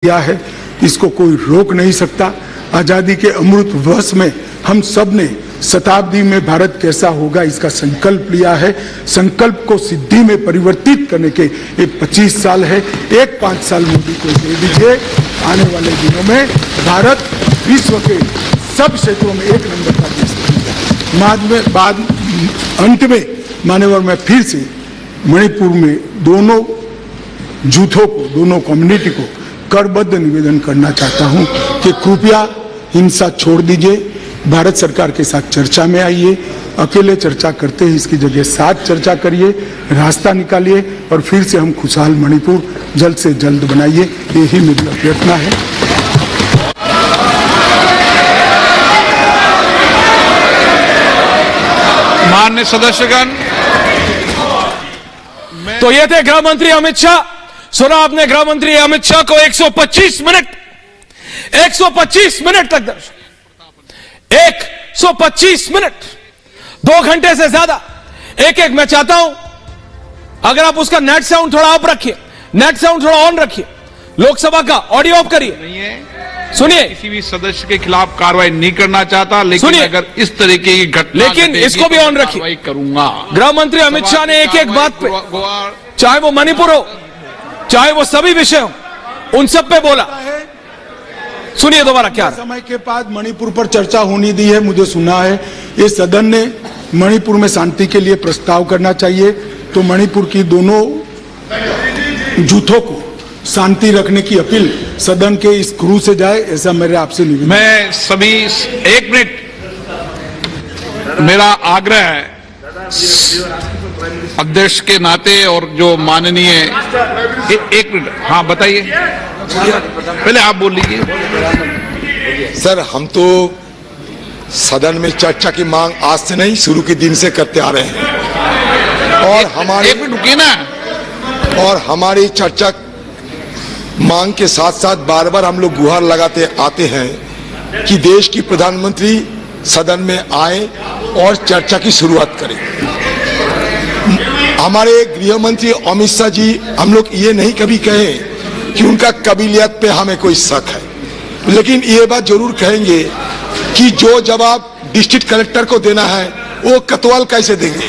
किया है, इसको कोई रोक नहीं सकता। आजादी के अमृत वर्ष में हम सब ने शताब्दी में भारत कैसा होगा इसका संकल्प लिया है। संकल्प को सिद्धि में परिवर्तित करने के ये 25 साल है। एक 5 साल मोदी को दे दीजिए, आने वाले दिनों में भारत विश्व के सब क्षेत्रों में एक नंबर का देश बनेगा। अंत में मान्यवर मैं फिर से मणिपुर में दोनों जूथों को, दोनों कम्युनिटी को करबद्ध निवेदन करना चाहता हूं कि कृपया हिंसा छोड़ दीजिए, भारत सरकार के साथ चर्चा में आइए, अकेले चर्चा करते हैं इसकी जगह साथ चर्चा करिए, रास्ता निकालिए और फिर से हम खुशहाल मणिपुर जल्द से जल्द बनाइए, यही मेरी अभ्यर्थना है। माननीय सदस्यगण, तो ये थे गृह मंत्री अमित शाह। सुना आपने गृह मंत्री अमित शाह को 125 मिनट तक दर्शक, 125 मिनट, 2 घंटे से ज्यादा एक मैं चाहता हूं अगर आप उसका नेट साउंड थोड़ा अप रखिए, नेट साउंड थोड़ा ऑन रखिए, लोकसभा का ऑडियो ऑफ करिए, सुनिए। किसी भी सदस्य के खिलाफ कार्रवाई नहीं करना चाहता, लेकिन अगर इस तरीके की घटना, लेकिन इसको भी ऑन रखिए, करूंगा। गृह मंत्री अमित शाह ने एक बात पे, चाहे वो मणिपुर हो, चाहे वो सभी विषय हो, उन सब पे बोला। सुनिए दोबारा क्या समय के बाद मणिपुर पर चर्चा होनी दी है। मुझे सुना है ये सदन ने मणिपुर में शांति के लिए प्रस्ताव करना चाहिए, तो मणिपुर की दोनों जूथों को शांति रखने की अपील सदन के इस क्रू से जाए, ऐसा मेरे आपसे निवेदन। मैं सभी 1 मिनट, मेरा आग्रह है अध्यक्ष के नाते और जो माननीय 1 मिनट, हाँ बताइए, पहले आप बोल लीजिए। सर, हम तो सदन में चर्चा की मांग आज से नहीं, शुरू के दिन से करते आ रहे हैं और हमारे 1 मिनट रुकिए ना, और हमारी चर्चा मांग के साथ साथ बार बार हम लोग गुहार लगाते आते हैं कि देश की प्रधानमंत्री सदन में आए और चर्चा की शुरुआत करें। हमारे गृह मंत्री अमित शाह जी, हम लोग ये नहीं कभी कहे कि उनका कबीलियत पे हमें कोई शक है, लेकिन ये बात जरूर कहेंगे कि जो जवाब डिस्ट्रिक्ट कलेक्टर को देना है वो कोतवाल कैसे देंगे।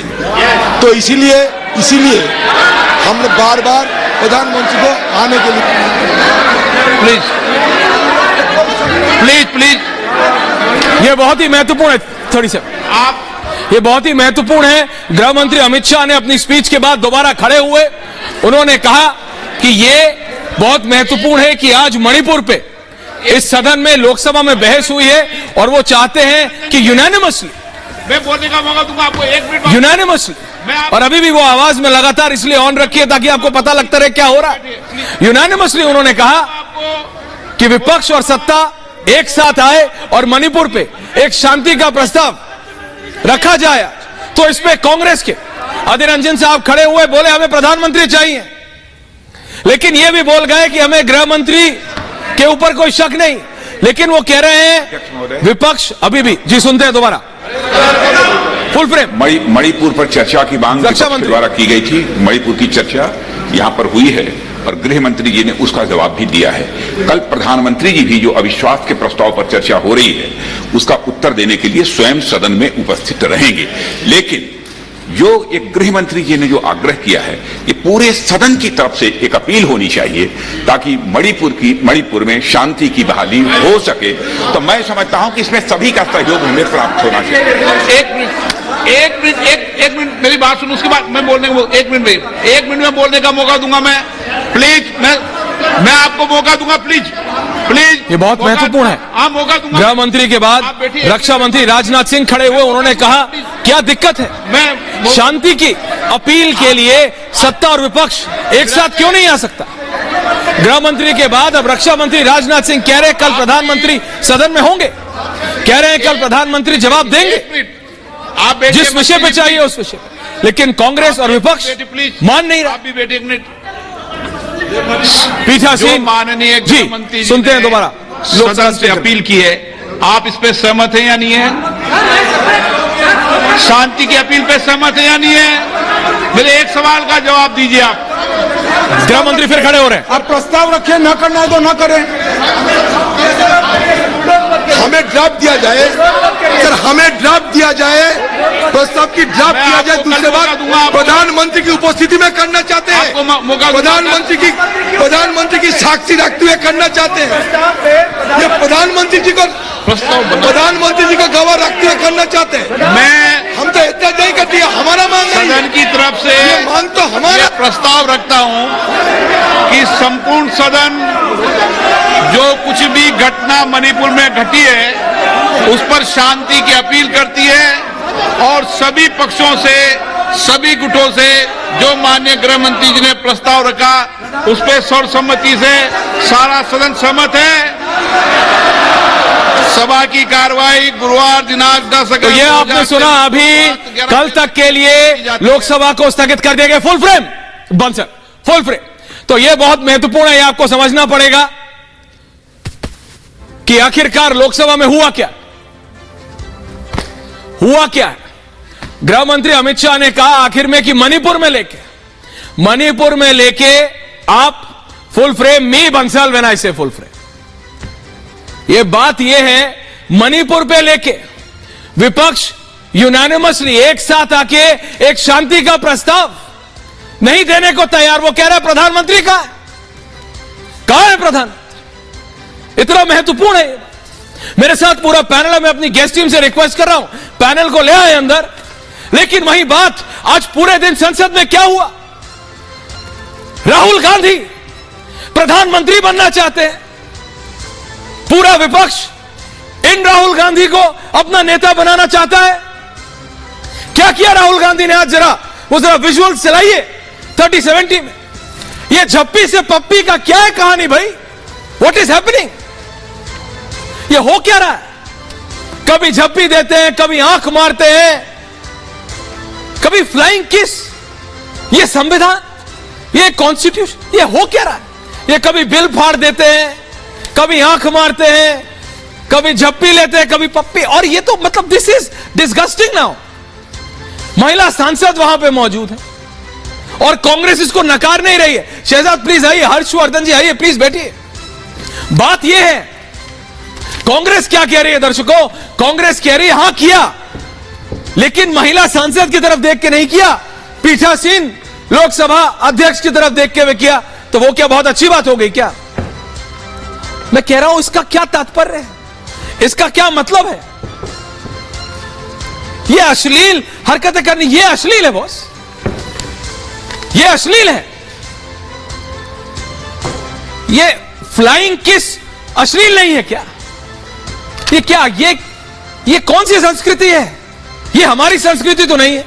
तो इसीलिए हमने बार बार प्रधानमंत्री को आने के लिए प्लीज ये बहुत ही महत्वपूर्ण है, थोड़ी सी ये बहुत ही महत्वपूर्ण है। गृह मंत्री अमित शाह ने अपनी स्पीच के बाद दोबारा खड़े हुए, उन्होंने कहा कि ये बहुत महत्वपूर्ण है कि आज मणिपुर पे इस सदन में, लोकसभा में बहस हुई है और वो चाहते हैं कि यूनानिमसली, मैं बोलने का मौका दूंगा आपको 1 मिनट, यूनानिमसली, और अभी भी वो आवाज में लगातार इसलिए ऑन रखिए ताकि आपको पता लगता रहे क्या हो रहा है। यूनानिमसली उन्होंने कहा कि विपक्ष और सत्ता एक साथ आए और मणिपुर पे एक शांति का प्रस्ताव रखा जाए। तो इसमें कांग्रेस के अधीर रंजन साहब खड़े हुए, बोले हमें प्रधानमंत्री चाहिए, लेकिन ये भी बोल गए कि हमें गृह मंत्री के ऊपर कोई शक नहीं, लेकिन वो कह रहे हैं विपक्ष अभी भी, जी सुनते हैं दोबारा, फुल फ्रेम। मणिपुर पर चर्चा की मांग विपक्ष द्वारा की गई थी, मणिपुर की चर्चा यहाँ पर हुई है और गृह मंत्री जी ने उसका जवाब भी दिया है। कल प्रधानमंत्री जी भी जो अविश्वास के प्रस्ताव पर चर्चा हो रही है उसका उत्तर देने के लिए स्वयं सदन में उपस्थित रहेंगे, लेकिन जो एक गृह मंत्री जी ने जो आग्रह किया है ये पूरे सदन की तरफ से एक अपील होनी चाहिए ताकि मणिपुर में शांति की बहाली हो सके। तो मैं समझता हूं कि इसमें सभी का सहयोग हमें प्राप्त होना चाहिए। एक मिनट मेरी बात सुनो, उसके बाद मैं बोलने को 1 मिनट में बोलने का मौका दूंगा। मैं प्लीज, मैं आपको मौका दूंगा, प्लीज। ये बहुत महत्वपूर्ण है। आप मौका दूंगा। गृह मंत्री के बाद रक्षा मंत्री राजनाथ सिंह खड़े हुए, उन्होंने कहा क्या दिक्कत है, मैं शांति की अपील के लिए सत्ता और विपक्ष एक साथ क्यों नहीं आ सकता। गृह मंत्री के बाद अब रक्षा मंत्री राजनाथ सिंह कह रहे हैं कल प्रधानमंत्री सदन में होंगे, कह रहे हैं कल प्रधानमंत्री जवाब देंगे जिस विषय पे चाहिए उस विषय पे, लेकिन कांग्रेस और विपक्ष मान नहीं रहा। आप भी बेटे, 1 मिनट। पीठासीन माननीय गृह मंत्री सुनते हैं दोबारा, सदन से अपील की है, आप इस पे सहमत हैं या नहीं है? शांति की अपील पे सहमत है या नहीं है? मेरे एक सवाल का जवाब दीजिए आप। गृह मंत्री फिर खड़े हो रहे हैं। आप प्रस्ताव रखिए, न करना है तो न करें। हमें ड्राफ्ट दिया जाए सर, हमें ड्राफ्ट दिया जाए, प्रस्ताव की ड्राफ्ट दिया जाए। दूसरे बात, प्रधानमंत्री की उपस्थिति में करना चाहते हैं, प्रधानमंत्री की साक्षी रखते हुए करना चाहते हैं। ये प्रधानमंत्री जी को गवाह रखते हुए करना चाहते हैं। हम तो इतना नहीं करते, हमारा मांग सदन की तरफ से मांग तो हमारा प्रस्ताव रखता हूं कि संपूर्ण सदन जो कुछ भी घटना मणिपुर में घटी है उस पर शांति की अपील करती है और सभी पक्षों से, सभी गुटों से जो माननीय गृह मंत्री जी ने प्रस्ताव रखा उस पर सर्वसम्मति से सारा सदन सहमत है। सभा की कार्रवाई गुरुवार दिनांक 10 अगस्त। तो ये आपने सुना, अभी कल तक के लिए लोकसभा को स्थगित कर दिया गया। फुल फ्रेम बंसर, फुल फ्रेम। तो ये बहुत महत्वपूर्ण है, ये आपको समझना पड़ेगा कि आखिरकार लोकसभा में हुआ क्या है। गृह मंत्री अमित शाह ने कहा आखिर में कि मणिपुर में लेके आप full frame me Bansal when I से फुल फ्रेम। यह बात यह है, मणिपुर पे लेके विपक्ष यूनानिमसली एक साथ आके एक शांति का प्रस्ताव नहीं देने को तैयार। वो कह रहा है प्रधानमंत्री कहां है प्रधानमंत्री। इतना महत्वपूर्ण है। मेरे साथ पूरा पैनल है, मैं अपनी गेस्ट टीम से रिक्वेस्ट कर रहा हूं पैनल को ले आए अंदर। लेकिन वही बात, आज पूरे दिन संसद में क्या हुआ? राहुल गांधी प्रधानमंत्री बनना चाहते हैं, पूरा विपक्ष इन राहुल गांधी को अपना नेता बनाना चाहता है। क्या किया राहुल गांधी ने आज? जरा विजुअल चलाइए 3070 में। ये झप्पी से पप्पी का क्या है कहानी भाई? What is happening? ये हो क्या रहा है? कभी झप्पी देते हैं, कभी आंख मारते हैं, कभी फ्लाइंग किस। ये संविधान, ये कॉन्स्टिट्यूशन, ये हो क्या रहा है? ये कभी बिल फाड़ देते हैं, कभी आंख मारते हैं, कभी झप्पी लेते हैं, कभी पप्पी। और ये तो मतलब दिस इज डिस्गस्टिंग नाउ। महिला सांसद वहां पे मौजूद है और कांग्रेस इसको नकार नहीं रही है। शहजाद प्लीज आइए, हर्षवर्धन जी आइए, प्लीज बैठिए। बात यह है, कांग्रेस क्या कह रही है दर्शकों? कांग्रेस कह रही है हां किया, लेकिन महिला सांसद की तरफ देख के नहीं किया, पीठासीन लोकसभा अध्यक्ष की तरफ देख के वे किया। तो वो क्या बहुत अच्छी बात हो गई क्या? मैं कह रहा हूं इसका क्या तात्पर्य है, इसका क्या मतलब है? ये अश्लील हरकतें करनी, ये अश्लील है बॉस, ये अश्लील है। ये फ्लाइंग किस अश्लील नहीं है क्या? ये क्या, ये कौन सी संस्कृति है? ये हमारी संस्कृति तो नहीं है,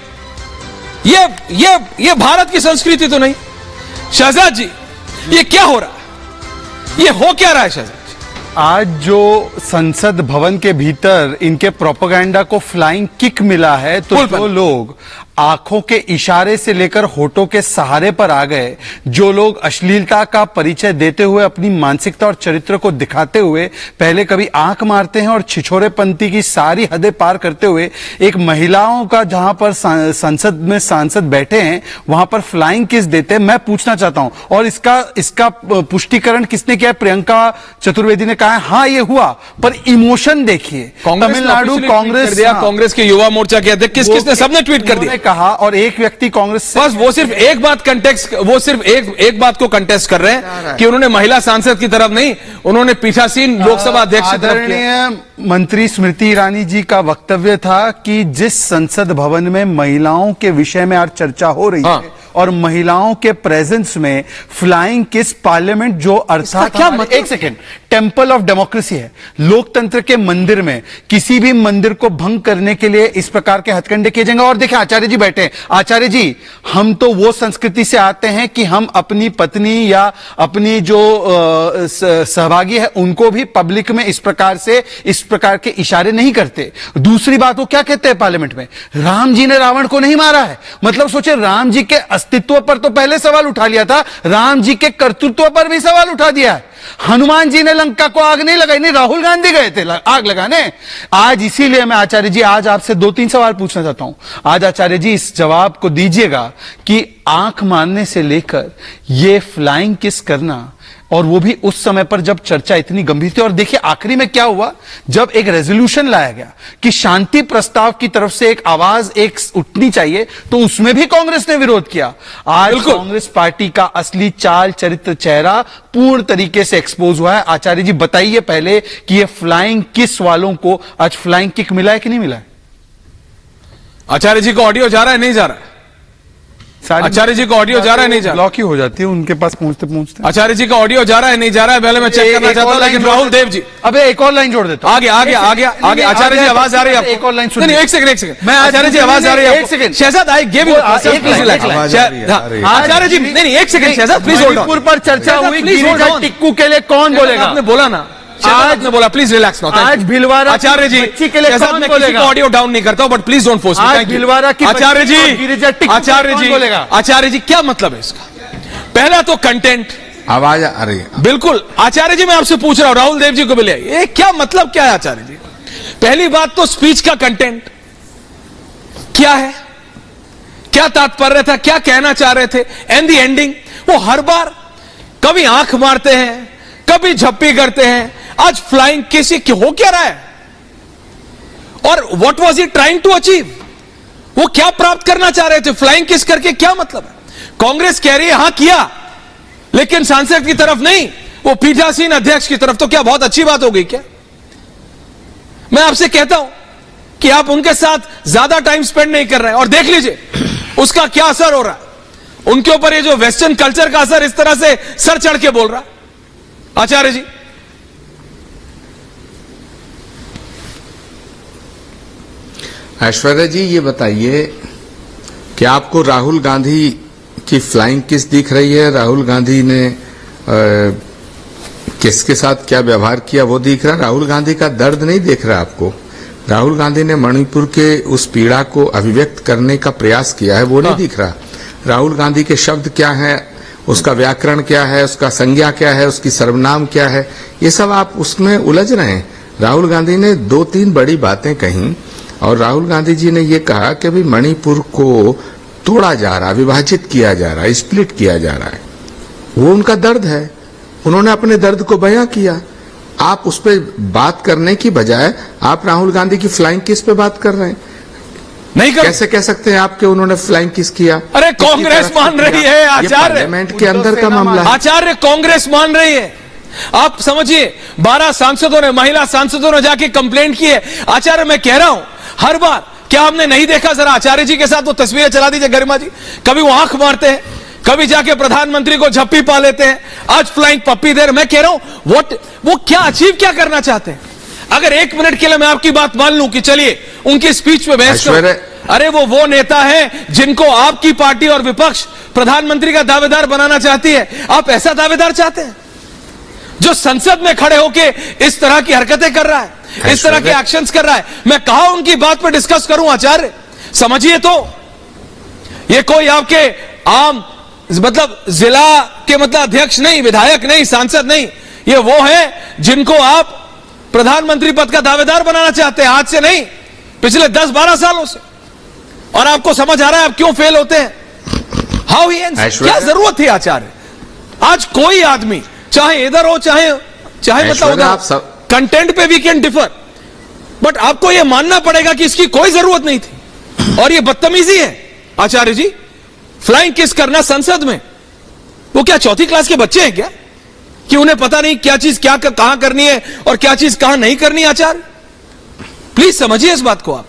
ये भारत की संस्कृति तो नहीं। शहजाद जी, ये क्या हो रहा है? ये हो क्या रहा है शहजाद? आज जो संसद भवन के भीतर इनके प्रोपेगेंडा को फ्लाइंग किक मिला है, तो जो लोग आंखों के इशारे से लेकर होठों के सहारे पर आ गए, जो लोग अश्लीलता का परिचय देते हुए अपनी मानसिकता और चरित्र को दिखाते हुए पहले कभी आंख मारते हैं और छिछोरेपंथी की सारी हदें पार करते हुए एक महिलाओं का जहां पर संसद में सांसद बैठे हैं वहां पर फ्लाइंग किस देते हैं। मैं पूछना चाहता हूं, और इसका पुष्टिकरण किसने किया? प्रियंका चतुर्वेदी ने कहा हां ये हुआ, पर इमोशन देखिए। तमिलनाडु कांग्रेस के युवा मोर्चा के अध्यक्ष किसने? सबने ट्वीट कर दिया कहा, और एक व्यक्ति कांग्रेस से बस वो सिर्फ एक बात कंटेक्स्ट, वो सिर्फ एक बात को कंटेस्ट कर रहे हैं कि उन्होंने महिला सांसद की तरफ नहीं, उन्होंने पीठासीन लोकसभा अध्यक्ष की तरफ किया। मंत्री स्मृति ईरानी जी का वक्तव्य था कि जिस संसद भवन में महिलाओं के विषय में आज चर्चा हो रही है और महिलाओं के प्रेजेंस में फ्लाइंग किस पार्लियामेंट, जो अर्थात क्या एक सेकेंड टेंपल ऑफ डेमोक्रेसी है, लोकतंत्र के मंदिर में किसी भी मंदिर को भंग करने के लिए इस प्रकार के हथकंडे किए जाएंगे। और देखिए आचार्य जी बैठे हैं। आचार्य जी, हम तो वो संस्कृति से आते हैं कि हम अपनी पत्नी या अपनी जो सहभागी है उनको भी पब्लिक में इस प्रकार के इशारे नहीं करते। दूसरी बात, वो क्या कहते हैं पार्लियामेंट में? राम जी ने रावण को नहीं मारा है। मतलब सोचे, राम जी के अस्तित्व पर तो पहले सवाल उठा लिया था, राम जी के कर्तृत्व पर भी सवाल उठा दिया है। हनुमान जी ने लंका को आग नहीं लगाई, नहीं राहुल गांधी गए थे आग लगाने। आज इसीलिए मैं आचार्य जी आज आपसे 2-3 सवाल पूछना चाहता हूं। आज आचार्य जी इस जवाब को दीजिएगा कि आंख मारने से लेकर ये फ्लाइंग किस करना, और वो भी उस समय पर जब चर्चा इतनी गंभीर थी। और देखिए आखिरी में क्या हुआ, जब एक रेजोल्यूशन लाया गया कि शांति प्रस्ताव की तरफ से एक आवाज एक उठनी चाहिए, तो उसमें भी कांग्रेस ने विरोध किया। आज कांग्रेस पार्टी का असली चाल चरित्र चेहरा पूर्ण तरीके से एक्सपोज हुआ है। आचार्य जी बताइए पहले कि ये फ्लाइंग किस वालों को आज फ्लाइंग किक मिला है कि नहीं मिला है? आचार्य जी को ऑडियो जा रहा है, नहीं जा रहा है? आचार्य जी का ऑडियो जा रहा है, नहीं जा रहा? ब्लॉक ही हो जाती है उनके पास पहुंचते पहुंचते। आचार्य जी का ऑडियो जा रहा है, नहीं जा रहा है? पहले मैं चेक करना चाहता हूं। लेकिन राहुल देव जी, अबे एक और लाइन जोड़ देता हूं। आगे आचार्य जी आवाज आ रही है आपको? एक और लाइन नहीं, एक सेकंड मैं आचार्य जी आवाज आ रही है? एक second Shahzad, I give you Acharya ji, नहीं एक second Shahzad, please hold on. Manipur पर चर्चा हुई, गिरिजा टिक्कू के लिए कौन बोलेगा? आपने बोला ना, आज ने बोला, प्लीज रिलैक्स नाउ। आज भिलवारा आचार्य जी के लिए कौन मैं किसी बोलेगा? को ऑडियो डाउन नहीं करता हूं, but please don't force me. आज भिलवारा की आचार्य जी, गिरिजा टिक्कू आचार्य जी क्या मतलब है इसका? पहला तो कंटेंट, आवाज आ रही है। बिल्कुल आचार्य जी, मैं आपसे पूछ रहा हूं, राहुल देव जी को भी ले आइए। ये क्या मतलब क्या है आचार्य जी? पहली बात तो स्पीच का कंटेंट क्या है, क्या तात्पर्य था, क्या कहना चाह रहे थे, एंड द एंडिंग। वो हर बार कभी आंख मारते हैं, कभी झप्पी करते हैं। आज फ्लाइंग किस हो क्या रहा है, और what was he trying to achieve? वो क्या प्राप्त करना चाह रहे थे? फ्लाइंग किस करके क्या मतलब है? कांग्रेस कह रही है हां किया, लेकिन सांसद की तरफ नहीं, वो पीठासीन अध्यक्ष की तरफ। तो क्या बहुत अच्छी बात हो गई क्या? मैं आपसे कहता हूं कि आप उनके साथ ज्यादा टाइम स्पेंड नहीं कर रहे हैं, और देख लीजिए उसका क्या असर हो रहा है उनके ऊपर। ये जो वेस्टर्न कल्चर का असर इस तरह से सर चढ़ के बोल रहा है। आचार्य जी, ऐश्वर्या जी ये बताइए कि आपको राहुल गांधी की फ्लाइंग किस दिख रही है? राहुल गांधी ने किसके साथ क्या व्यवहार किया वो दिख रहा है? राहुल गांधी का दर्द नहीं दिख रहा आपको? राहुल गांधी ने मणिपुर के उस पीड़ा को अभिव्यक्त करने का प्रयास किया है, वो नहीं दिख रहा? राहुल गांधी के शब्द क्या है, उसका व्याकरण क्या है, उसका संज्ञा क्या है, उसकी सर्वनाम क्या है, ये सब आप उसमें उलझ रहे हैं। राहुल गांधी ने 2-3 बड़ी बातें कही, और राहुल गांधी जी ने ये कहा कि अभी मणिपुर को तोड़ा जा रहा, विभाजित किया जा रहा है, स्प्लिट किया जा रहा है। वो उनका दर्द है, उन्होंने अपने दर्द को बयां किया। आप उस पर बात करने की बजाय आप राहुल गांधी की फ्लाइंग किस पे बात कर रहे हैं? नहीं कर... कैसे कह सकते हैं आपके उन्होंने फ्लाइंग किस किया? अरे कांग्रेस मान रही है आचार्य, पार्लियामेंट के अंदर का मामला है। आचार्य कांग्रेस मान रही है। आप समझिए 12 सांसदों ने, महिला सांसदों ने जाके कंप्लेंट की है। आचार्य मैं कह रहा हूं, हर बार क्या हमने नहीं देखा? जरा आचार्य जी के साथ वो तस्वीरें चला दीजिए गरिमा जी। कभी वो आंख मारते हैं, कभी जाके प्रधानमंत्री को झप्पी पा लेते हैं, आज फ्लाइंग पप्पी देर। मैं कह रहा हूं वो क्या अचीव क्या करना चाहते हैं? अगर 1 मिनट के लिए मैं आपकी बात मान लूं कि चलिए उनकी स्पीच पे बहस करो, अरे वो नेता है जिनको आपकी पार्टी और विपक्ष प्रधानमंत्री का दावेदार बनाना चाहती है। आप ऐसा दावेदार चाहते हैं जो संसद में खड़े होके इस तरह की हरकतें कर रहा है, इस तरह के एक्शंस कर रहा है? मैं कहा उनकी बात पे डिस्कस करूं आचार्य, समझिए तो ये कोई आपके आम मतलब जिला के मतलब अध्यक्ष नहीं, विधायक नहीं, सांसद नहीं, ये वो है जिनको आप प्रधानमंत्री पद का दावेदार बनाना चाहते हैं। आज से नहीं, पिछले 10-12 सालों से। और आपको समझ आ रहा है आप क्यों फेल होते हैं? How he ends? क्या जरूरत थी आचार्य? आज कोई आदमी चाहे इधर हो चाहे मतलब उधर, कंटेंट पे वी कैन डिफर, बट आपको यह मानना पड़ेगा कि इसकी कोई जरूरत नहीं थी, और यह बदतमीजी है आचार्य जी। फ्लाइंग किस करना संसद में, वो क्या चौथी क्लास के बच्चे हैं क्या कि उन्हें पता नहीं क्या चीज क्या कहां करनी है और क्या चीज कहां नहीं करनी? आचार्य प्लीज समझिए इस बात को आप।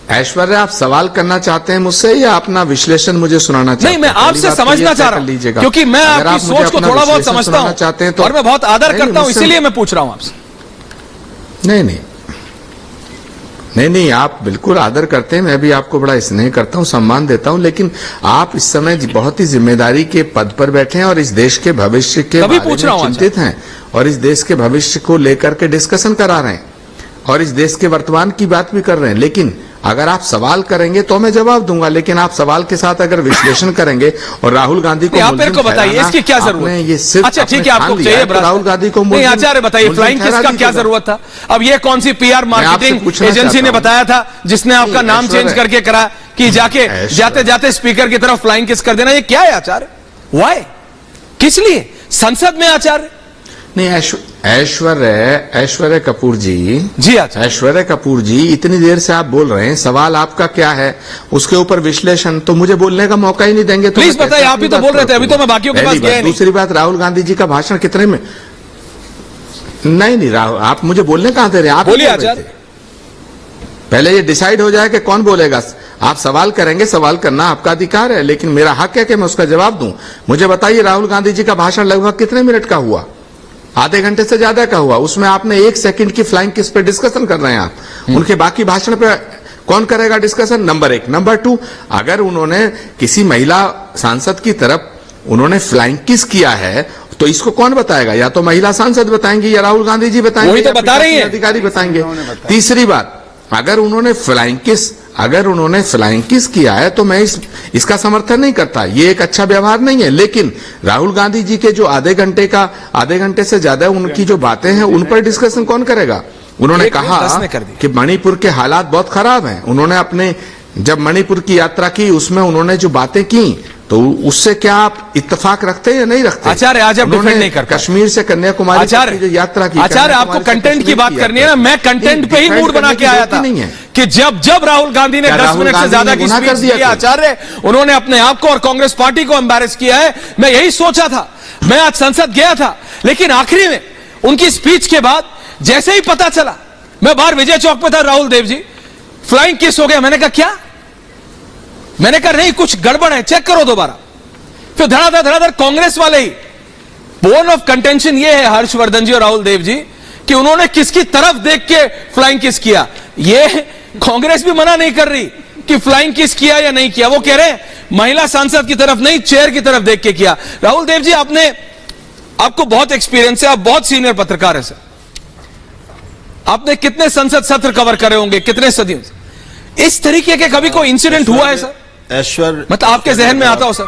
ऐश्वर्या आप सवाल करना चाहते हैं मुझसे या अपना विश्लेषण मुझे सुनाना चाहते हैं? नहीं, मैं आपसे समझना चाह रहा हूं, क्योंकि मैं आपकी सोच को थोड़ा बहुत समझता हूं चाहते हैं तो, और मैं बहुत आदर करता हूं, इसीलिए मैं पूछ रहा हूं आपसे। नहीं, आप बिल्कुल आदर करते हैं, मैं भी आपको बड़ा स्नेह करता हूं, सम्मान देता हूं, लेकिन आप इस समय बहुत ही जिम्मेदारी के पद पर बैठे हैं और इस देश के भविष्य के बारे में चिंतित हैं, और इस देश के भविष्य को लेकर के डिस्कशन करा रहे हैं, और इस देश के वर्तमान की बात भी कर रहे हैं। लेकिन अगर आप सवाल करेंगे तो मैं जवाब दूंगा, लेकिन आप सवाल के साथ अगर विश्लेषण करेंगे और राहुल गांधी को आप मेरे को बताइए इसकी क्या जरूरत है? ये सिर्फ अच्छा ठीक है, आपको चाहिए तो राहुल गांधी को नहीं, आचार्य बताइए फ्लाइंग किस का क्या जरूरत था? अब ये कौन सी पीआर मार्केटिंग एजेंसी ने बताया था जिसने आपका नाम चेंज करके करा कि जाते जाते स्पीकर की तरफ फ्लाइंग किस कर देना? ये क्या है आचार्य? वाई, किस लिए संसद में आचार्य? नहीं, ऐश्वर्य कपूर जी अच्छा, ऐश्वर्य कपूर जी, इतनी देर से आप बोल रहे हैं, सवाल आपका क्या है, उसके ऊपर विश्लेषण तो मुझे बोलने का मौका ही नहीं देंगे। तो प्लीज बताइए, आप ही तो बोल रहे थे, अभी तो मैं बाकियों के पास गया नहीं। दूसरी बात, राहुल गांधी जी का भाषण कितने में? नहीं राहुल, आप मुझे बोलने कहां दे रहे हैं? आप बोलिए आचार्य। पहले ये डिसाइड हो जाए कि कौन बोलेगा। आप सवाल करेंगे, सवाल करना आपका अधिकार है, लेकिन मेरा हक है कि मैं उसका जवाब दूं। मुझे बताइए, राहुल गांधी जी का भाषण लगभग कितने मिनट का हुआ? आधे घंटे से ज्यादा का हुआ। उसमें आपने 1 सेकंड की फ्लाइंग किस पे डिस्कशन कर रहे हैं आप? उनके बाकी भाषण पे कौन करेगा डिस्कशन? नंबर 1। नंबर 2, अगर उन्होंने किसी महिला सांसद की तरफ उन्होंने फ्लाइंग किस किया है तो इसको कौन बताएगा? या तो महिला सांसद बताएंगी या राहुल गांधी जी बताएंगे, वही तो बता रही है, अधिकारी बताएंगे। तीसरी बात, अगर उन्होंने फ्लाइंग किस किया है तो मैं इसका समर्थन नहीं करता, ये एक अच्छा व्यवहार नहीं है। लेकिन राहुल गांधी जी के जो आधे घंटे से ज्यादा उनकी जो बातें हैं उन पर डिस्कशन कौन करेगा? उन्होंने कहा कि मणिपुर के हालात बहुत खराब हैं। उन्होंने जब मणिपुर की यात्रा की उसमें उन्होंने जो बातें की तो उससे क्या आप इत्तेफाक रखते हैं या नहीं रखते? आचार्य, आज आप डिफेंड नहीं कर कश्मीर से कन्याकुमारी की जो यात्रा की, आचार्य आपको कंटेंट की बात करनी है ना, मैं कंटेंट पे ही मूड बना के आया था कि जब राहुल गांधी ने 10 मिनट से ज्यादा की स्पीच दी आचार्य, उन्होंने अपने आप को और कांग्रेस पार्टी को एम्बैरेस किया है। मैं यही सोचा था, मैं आज संसद गया था, लेकिन आखिरी में उनकी स्पीच के बाद जैसे ही पता चला, मैं बाहर विजय चौक पे था, राहुल देव जी फ्लाइंग किस हो गया। मैंने कहा क्या? मैंने कहा नहीं, कुछ गड़बड़ है, चेक करो दोबारा। फिर धड़ाधड़ कांग्रेस वाले ही, बोन ऑफ कंटेंशन ये है हर्षवर्धन जी और राहुल देव जी कि उन्होंने किसकी तरफ देख के फ्लाइंग किस किया। ये कांग्रेस भी मना नहीं कर रही कि फ्लाइंग किस किया या नहीं किया, वो कह रहे हैं महिला सांसद की तरफ नहीं, चेयर की तरफ देख के किया। राहुल देव जी, आपको बहुत एक्सपीरियंस है, आप बहुत सीनियर पत्रकार है सर, आपने कितने संसद सत्र कवर करे होंगे, कितने सदियों से? इस तरीके के कभी कोई इंसिडेंट हुआ है सर? ऐश्वर्य, मतलब आपके जहन में आता हो सर?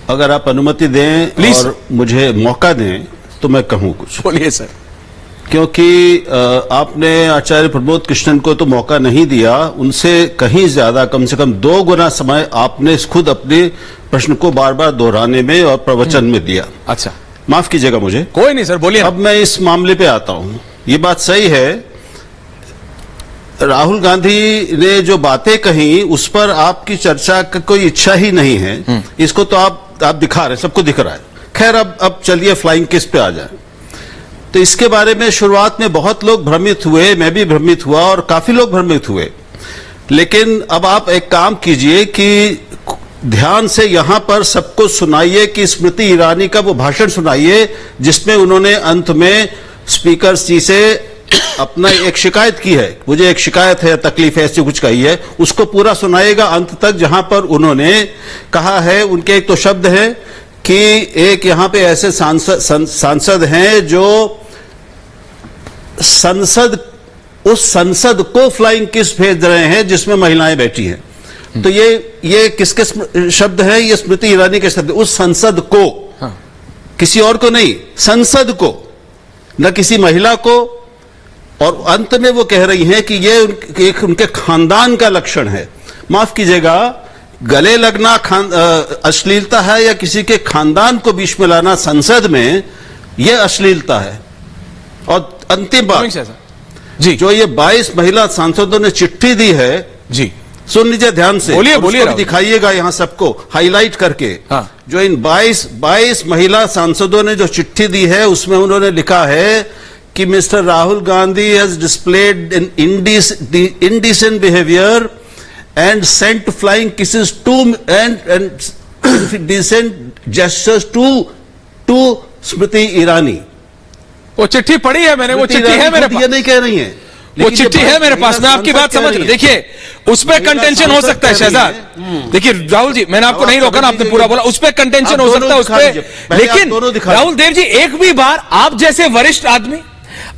अगर आप अनुमति दें प्लीज और मुझे मौका दें तो मैं कहूं कुछ। बोलिए सर। क्योंकि आपने आचार्य प्रमोद कृष्णन को तो मौका नहीं दिया, उनसे कहीं ज्यादा, कम से कम 2 गुना समय आपने खुद अपने प्रश्न को बार बार दोहराने में और प्रवचन में दिया। अच्छा, माफ कीजिएगा मुझे। कोई नहीं सर, बोलिए। अब मैं इस मामले पे आता हूं। ये बात सही है, राहुल गांधी ने जो बातें कही उस पर आपकी चर्चा का कोई इच्छा ही नहीं है। इसको तो आप दिखा रहे हैं, सबको दिख रहा है। खैर, अब चलिए फ्लाइंग किस पे आ जाए। तो इसके बारे में शुरुआत में बहुत लोग भ्रमित हुए, मैं भी भ्रमित हुआ और काफी लोग भ्रमित हुए। लेकिन अब आप एक काम कीजिए कि ध्यान से यहां पर सबको सुनाइए कि स्मृति ईरानी का वो भाषण सुनाइए जिसमें उन्होंने अंत में स्पीकर जी से अपना एक शिकायत की है, मुझे एक शिकायत है, तकलीफ है, ऐसी कुछ कही है, उसको पूरा सुनाएगा अंत तक, जहां पर उन्होंने कहा है, उनके एक तो शब्द है कि एक यहां पे ऐसे सांसद हैं जो उस संसद को फ्लाइंग किस भेज रहे हैं जिसमें महिलाएं बैठी हैं। तो ये किसके शब्द है? ये स्मृति ईरानी के शब्द। उस संसद को, किसी और को नहीं, संसद को, न किसी महिला को। और अंत में वो कह रही हैं कि ये उनके खानदान का लक्षण है। माफ कीजिएगा, गले लगना अश्लीलता है या किसी के खानदान को बीच में लाना संसद में, यह अश्लीलता है। और अंतिम बात जी, जो ये 22 महिला सांसदों ने चिट्ठी दी है जी, सुन लीजिए ध्यान से, बोलिए दिखाइएगा यहां सबको हाईलाइट करके। हाँ। जो इन 22 महिला सांसदों ने जो चिट्ठी दी है उसमें उन्होंने लिखा है कि mister Rahul Gandhi has displayed in indecent behavior and sent flying kisses to and decent gestures to Smriti Irani. वो चिट्ठी पढ़ी है मैंने, वो चिट्ठी है मेरे पास। ये नहीं कह रही है, वो चिट्ठी है मेरे पास, मैं आपकी बात समझ रहा हूं। देखिए, उस पर कंटेंशन हो सकता है शहजाद। देखिए राहुल जी, मैंने आपको नहीं रोका ना, आपने पूरा बोला, उस पर कंटेंशन हो सकता है, उस पर। लेकिन राहुल देव जी, एक भी बार आप जैसे वरिष्ठ आदमी,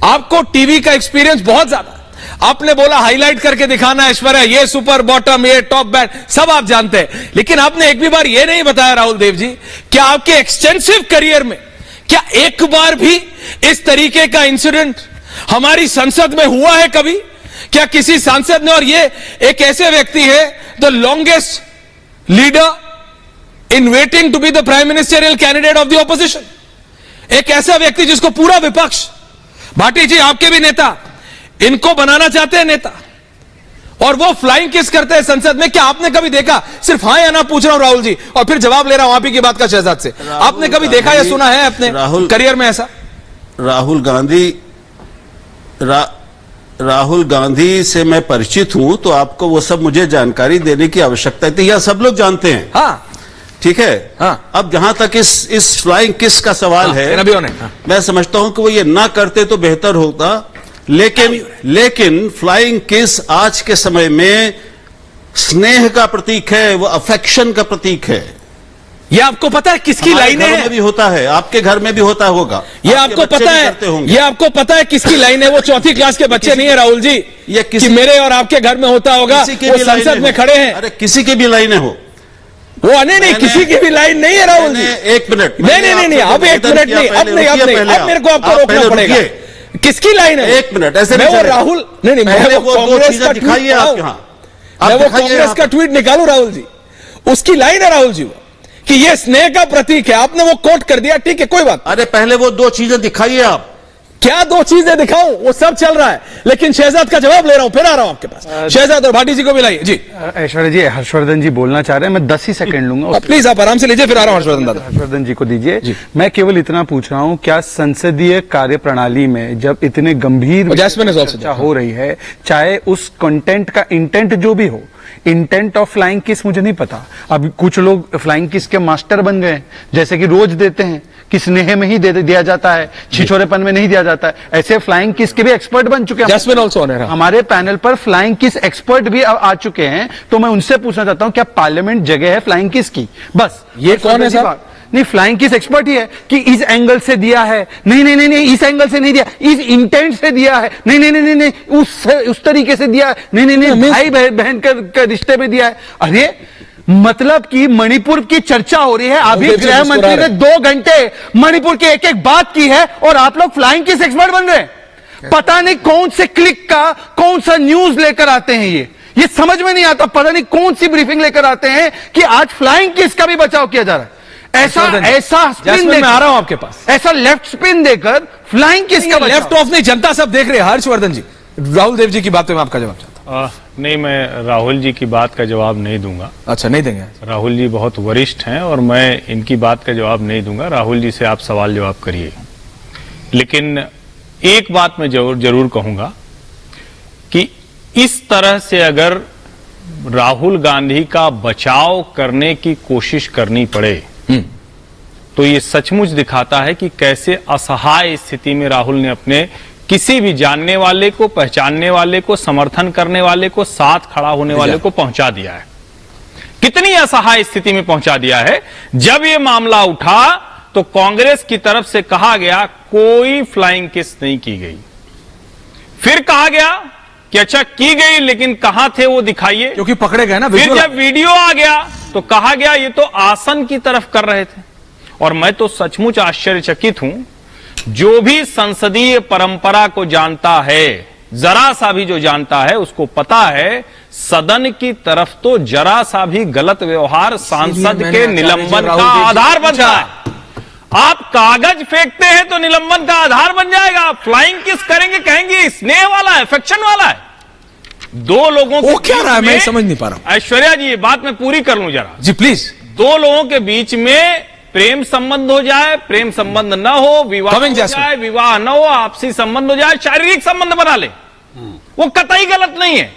आपको टीवी का एक्सपीरियंस बहुत ज्यादा। आपने बोला हाईलाइट करके दिखाना ऐश्वर्या, ये सुपर बॉटम, ये टॉप बैट, सब आप जानते हैं, लेकिन आपने एक भी बार ये नहीं बताया राहुल देव जी, क्या आपके एक्सटेंसिव करियर में क्या एक बार भी इस तरीके का इंसिडेंट हमारी संसद में हुआ है कभी? क्या किसी सांसद ने, और ये एक ऐसे व्यक्ति है the longest leader in waiting to be the prime ministerial candidate of the opposition, एक ऐसा व्यक्ति जिसको पूरा विपक्ष, भाटी जी आपके भी नेता, इनको बनाना चाहते हैं नेता, और वो फ्लाइंग किस करते हैं संसद में। क्या आपने कभी देखा? सिर्फ हाँ या ना पूछ रहा हूं राहुल जी, और फिर जवाब ले रहा हूं आप ही की बात का शहजाद से। आपने कभी देखा या सुना है अपने करियर में ऐसा? राहुल गांधी से मैं परिचित हूं, तो आपको वो सब मुझे जानकारी देने की आवश्यकता थी, यह सब लोग जानते हैं। हाँ ठीक है। हाँ। अब जहां तक इस फ्लाइंग किस का सवाल है, मैं समझता हूं कि वो ये ना करते तो बेहतर होता, लेकिन फ्लाइंग किस आज के समय में स्नेह का प्रतीक है, वो अफेक्शन का प्रतीक है। ये आपको पता है किसकी लाइनें हैं? भी होता है, आपके घर में भी होता होगा, ये आपको पता है, ये आपको पता है किसकी लाइन है? वो चौथी क्लास के बच्चे नहीं है राहुल जी, ये कि मेरे और आपके घर में होता होगा, वो संसद में खड़े हैं। अरे किसी की भी लाइनें हो, वो नहीं, किसी की भी लाइन नहीं है राहुल जी। एक मिनट, नहीं, अब एक मिनट नहीं, अब मेरे को आपको रोकना पड़ेगा। किसकी लाइन है? एक मिनट, ऐसे मैं वो राहुल नहीं, मैं वो कांग्रेस का दिखाइए आप यहां, मैं वो कांग्रेस का ट्वीट निकालू राहुल जी, उसकी लाइन है राहुल जी कि ये स्नेह का प्रतीक है। आपने वो कोट कर दिया, ठीक है कोई बात। अरे पहले वो दो चीजें दिखाइए आप। क्या दो चीजें दिखाऊं? वो सब चल रहा है, लेकिन शहजाद का जवाब ले रहा हूं, फिर आ रहा हूं आपके पास। शहजाद और भाटी जी को मिलाइए जी। ऐश्वर्या जी, हर्षवर्धन जी बोलना चाह रहे हैं, मैं 10 ही सेकंड लूंगा। प्लीज आप आराम से लीजिए, फिर आ रहा हूं हर्षवर्धन दादा। हर्षवर्धन जी को दीजिए। मैं केवल इतना पूछ रहा हूं, क्या संसदीय कार्यप्रणाली में जब इतने गंभीर चर्चा हो रही है, चाहे उस कंटेंट का इंटेंट जो भी हो, इंटेंट ऑफ फ्लाइंग किस मुझे नहीं पता, अब कुछ लोग फ्लाइंग किस के मास्टर बन गए, जैसे कि रोज देते हैं कि स्नेह में ही दिया जाता है, छिछोरेपन में नहीं दिया जाता है, ऐसे फ्लाइंग किस के भी एक्सपर्ट बन चुके हैं। हमारे पैनल पर फ्लाइंग किस एक्सपर्ट भी आ चुके हैं, तो मैं उनसे पूछना चाहता हूं क्या पार्लियामेंट जगह है फ्लाइंग किस की? बस ये कौन है साहब? नहीं, फ्लाइंग किस एक्सपर्ट ही है कि इस एंगल से दिया है, नहीं, इस एंगल से नहीं दिया, इस इंटेंट से दिया है, नहीं, उस तरीके से दिया, नहीं, भाई बहन का रिश्ते में दिया है। अरे मतलब कि मणिपुर की चर्चा हो रही है, अभी गृह मंत्री ने 2 घंटे मणिपुर की एक एक बात की है, और आप लोग फ्लाइंग किस एक्सपर्ट बन रहे हैं। पता नहीं कौन से क्लिक का कौन सा न्यूज लेकर आते हैं, ये समझ में नहीं आता। पता नहीं कौन सी ब्रीफिंग लेकर आते हैं कि आज फ्लाइंग किस का भी बचाव किया जा रहा है। ऐसा स्पिन में आ रहा हूं आपके पास, ऐसा लेफ्ट स्पिन देकर फ्लाइंग किस का लेफ्ट ऑफ नहीं, जनता सब देख रहे हैं। हर्षवर्धन जी, राहुल देव जी की बात में आपका जवाब चाहता हूं। नहीं, मैं राहुल जी की बात का जवाब नहीं दूंगा। अच्छा, नहीं देंगे? राहुल जी बहुत वरिष्ठ हैं और मैं इनकी बात का जवाब नहीं दूंगा। राहुल जी से आप सवाल जवाब करिए। लेकिन एक बात मैं जरूर कहूंगा कि इस तरह से अगर राहुल गांधी का बचाव करने की कोशिश करनी पड़े तो ये सचमुच दिखाता है कि कैसे असहाय स्थिति में राहुल ने अपने किसी भी जानने वाले को, पहचानने वाले को, समर्थन करने वाले को, साथ खड़ा होने वाले को पहुंचा दिया है। कितनी असहाय स्थिति में पहुंचा दिया है। जब ये मामला उठा तो कांग्रेस की तरफ से कहा गया कोई फ्लाइंग किस नहीं की गई। फिर कहा गया कि अच्छा की गई, लेकिन कहां थे वो दिखाइए, क्योंकि पकड़े गए ना। फिर जब वीडियो आ गया तो कहा गया ये तो आसन की तरफ कर रहे थे। और मैं तो सचमुच आश्चर्यचकित हूं, जो भी संसदीय परंपरा को जानता है, जरा सा भी जो जानता है, उसको पता है सदन की तरफ तो जरा सा भी गलत व्यवहार सांसद के निलंबन का आधार बनता है। आप कागज फेंकते हैं तो निलंबन का आधार बन जाएगा। फ्लाइंग किस करेंगे, कहेंगे स्नेह वाला है, अफेक्शन वाला है। दो लोगों को क्या रहा है, मैं समझ नहीं पा रहा हूं। ऐश्वर्या जी, ये बात मैं पूरी कर लूं जरा जी, प्लीज। दो लोगों के बीच में प्रेम संबंध हो जाए, प्रेम संबंध न हो, विवाह हो जाए, विवाह न हो, आपसी संबंध हो जाए, शारीरिक संबंध बना ले, वो कतई गलत नहीं है।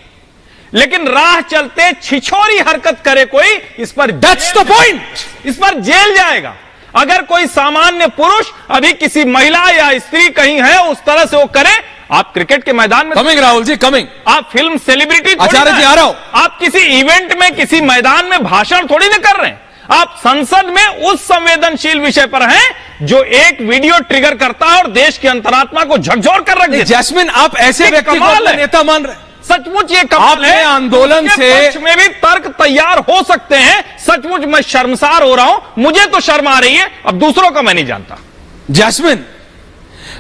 लेकिन राह चलते छिछोरी हरकत करे कोई, इस पर दैट्स द पॉइंट, इस पर जेल जाएगा। अगर कोई सामान्य पुरुष अभी किसी महिला या स्त्री कहीं है उस तरह से वो करे, आप क्रिकेट के मैदान में कमिंग, राहुल जी कमिंग, आप फिल्म सेलिब्रिटी आचार्य जी आ रहा हूं, आप किसी इवेंट में किसी मैदान में भाषण थोड़ी ना कर रहे हैं। आप संसद में उस संवेदनशील विषय पर हैं जो एक वीडियो ट्रिगर करता है और देश की अंतरात्मा को झकझोर कर रख देता। जैस्मिन, आप ऐसे व्यक्ति को अपना नेता मान रहे हैं? सचमुच ये कमाल है। आंदोलन से पक्ष में भी तर्क तैयार हो सकते हैं। सचमुच मैं शर्मसार हो रहा हूं, मुझे तो शर्म आ रही है, अब दूसरों का मैं नहीं जानता। जैस्मिन,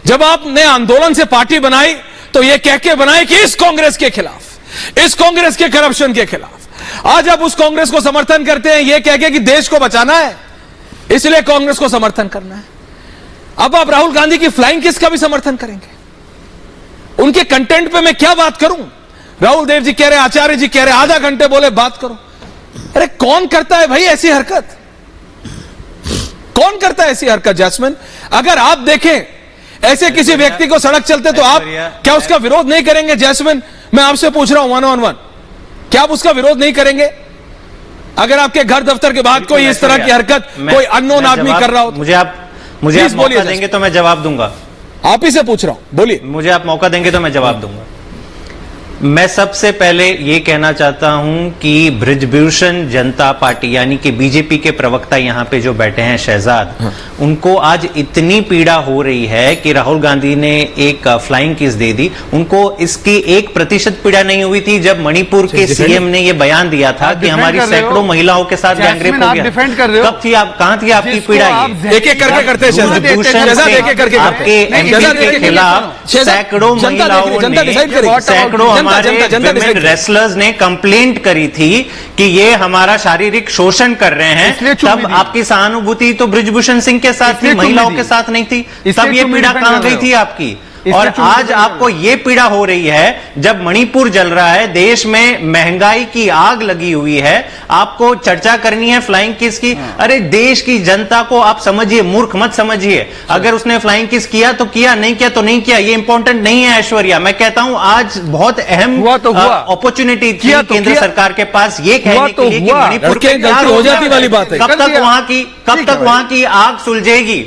जब आपने आंदोलन से पार्टी बनाई तो यह कह के बनाई कि इस कांग्रेस के खिलाफ, इस कांग्रेस के करप्शन के खिलाफ। आज आप उस कांग्रेस को समर्थन करते हैं यह कह के कि देश को बचाना है, इसलिए कांग्रेस को समर्थन करना है। अब आप राहुल गांधी की फ्लाइंग किस का भी समर्थन करेंगे? उनके कंटेंट पे मैं क्या बात करूं? राहुल देव जी कह रहे, आचार्य जी कह रहे, आधा घंटे बोले बात करो। अरे कौन करता है भाई ऐसी हरकत? कौन करता है ऐसी हरकत? जैस्मिन, अगर आप देखें ऐसे किसी व्यक्ति को सड़क चलते तो आप क्या उसका विरोध नहीं करेंगे? जैस्मिन, मैं आपसे पूछ रहा हूं 1-on-1, क्या आप उसका विरोध नहीं करेंगे अगर आपके घर दफ्तर के बाद कोई इस तरह की हरकत कोई अननोन आदमी कर रहा हो? मुझे आप मौका देंगे तो मैं जवाब दूंगा। आप ही से पूछ रहा हूं, बोलिए। मुझे आप मौका देंगे तो मैं जवाब दूंगा। मैं सबसे पहले यह कहना चाहता हूं कि बृजभूषण जनता पार्टी यानी कि बीजेपी के प्रवक्ता यहां पे जो बैठे हैं शहजाद, उनको आज इतनी पीड़ा हो रही है कि राहुल गांधी ने एक फ्लाइंग किस दे दी। उनको इसकी 1% पीड़ा नहीं हुई थी जब मणिपुर के सीएम ने यह बयान दिया था कि हमारी सैकड़ों महिलाओं के साथ गैंगरेप हो गया। कब थी आप, कहां थी आपकी पीड़ा? एक एक करके करते हैं आपके एमपी के खिलाफ सैकड़ों महिलाओं ने, सैकड़ों विमेन रेसलर्स ने कंप्लेंट करी थी कि ये हमारा शारीरिक शोषण कर रहे हैं। तब आपकी सहानुभूति तो बृजभूषण सिंह के साथ थी, महिलाओं के साथ नहीं थी। तब ये पीड़ा कहां गई थी आपकी? और आज आपको ये पीड़ा हो रही है जब मणिपुर जल रहा है, देश में महंगाई की आग लगी हुई है, आपको चर्चा करनी है फ्लाइंग किस की। अरे देश की जनता को आप समझिए, मूर्ख मत समझिए। अगर उसने फ्लाइंग किस किया तो किया, नहीं किया तो नहीं किया, ये इंपॉर्टेंट नहीं है। ऐश्वर्या, मैं कहता हूं आज बहुत अहम अपॉर्चुनिटी थी केंद्र सरकार के पास ये कहने के लिए कि मणिपुर हो जाती वाली बात है। कब तक वहां की आग सुलझेगी?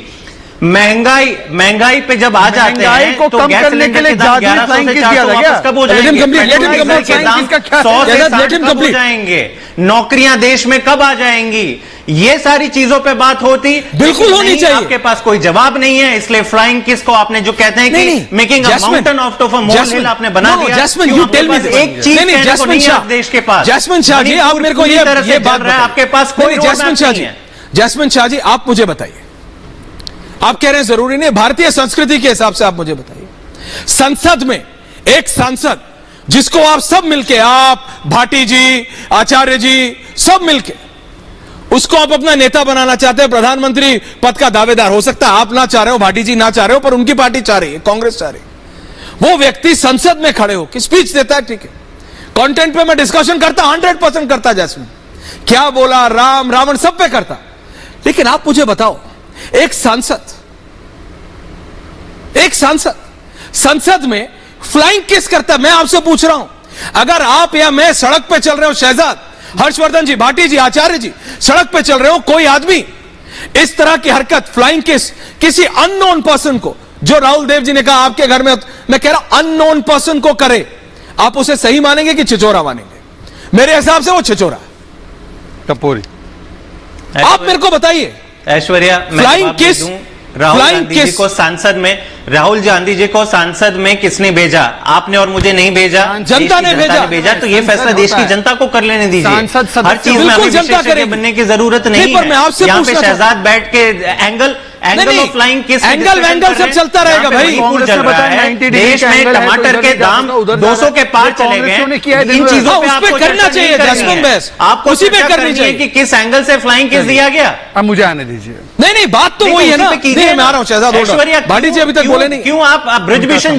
महंगाई पे जब आ जाते हैं तो गैस सिलेंडर के दाम 1100 से 400 वापस कब हो जाएंगे? पेट्रोल के दाम 100 से 60 कब हो जाएंगे? नौकरियां देश में कब आ जाएंगी? ये सारी चीजों पे बात होती बिल्कुल होनी चाहिए। आपके पास कोई जवाब नहीं है, इसलिए फ्लाइंग किस को आपने जो कहते हैं कि making a mountain of a molehill आपने बना दिया। जैस्मिन, यू टेल मी एक चीज नहीं है देश के पास। जैस्मिन शाह जी, आप मेरे को ये बात रहा है, आपके पास कोई जैस्मिन शाह जी, जैस्मिन शाह जी, आप मुझे बताइए, आप कह रहे हैं जरूरी नहीं, भारतीय संस्कृति के हिसाब से आप मुझे बताइए, संसद में एक सांसद जिसको आप सब मिलके, आप भाटी जी, आचार्य जी, सब मिलके उसको आप अपना नेता बनाना चाहते हैं, प्रधानमंत्री पद का दावेदार हो सकता है, आप ना चाह रहे हो, भाटी जी ना चाह रहे हो, पर उनकी पार्टी चाह रही है, कांग्रेस चाह रही है। वो व्यक्ति संसद में खड़े हो कि स्पीच देता है, ठीक है, कंटेंट पे मैं डिस्कशन करता, 100% करता, जैस्मिन क्या बोला, राम रावण सब पे करता। लेकिन आप मुझे बताओ, एक सांसद संसद में फ्लाइंग किस करता है? मैं आपसे पूछ रहा हूं, अगर आप या मैं सड़क पे चल रहे हो, शहजाद, हर्षवर्धन जी, भाटी जी, आचार्य जी, सड़क पे चल रहे हो, कोई आदमी इस तरह की हरकत फ्लाइंग किस किसी अननोन पर्सन को, जो राहुल देव जी ने कहा आपके घर में, मैं कह रहा हूं अननोन पर्सन को करे, आप उसे सही मानेंगे कि छिचोरा मानेंगे? मेरे हिसाब से वो छिचोरा है। टपोरी। आप मेरे को बताइए, ऐश्वर्या, फ्लाइंग किस, राहुल गांधी जी को सांसद में, राहुल गांधी जी को सांसद में किसने भेजा? आपने और मुझे नहीं भेजा, जनता ने भेजा। तो ये फैसला देश की जनता को कर लेने दीजिए। हर चीज में हमें विशेषज्ञ बनने की जरूरत नहीं है। यहाँ पे शहजाद बैठ के angle of flying kiss, angle सब चलता रहेगा भाई। चल रहा है देश में, टमाटर के दाम 200 के पार चले गए। इन चीजों पे आपको करना चाहिए, जैस्मिन बहस आपको उसी पे करनी चाहिए कि किस एंगल से फ्लाइंग किस दिया गया। अब मुझे आने दीजिए। नहीं, बात तो वही है ना। मैं आ रहा हूं शहजाद, भाटी जी अभी तक बोले नहीं। क्यों आप बृजभूषण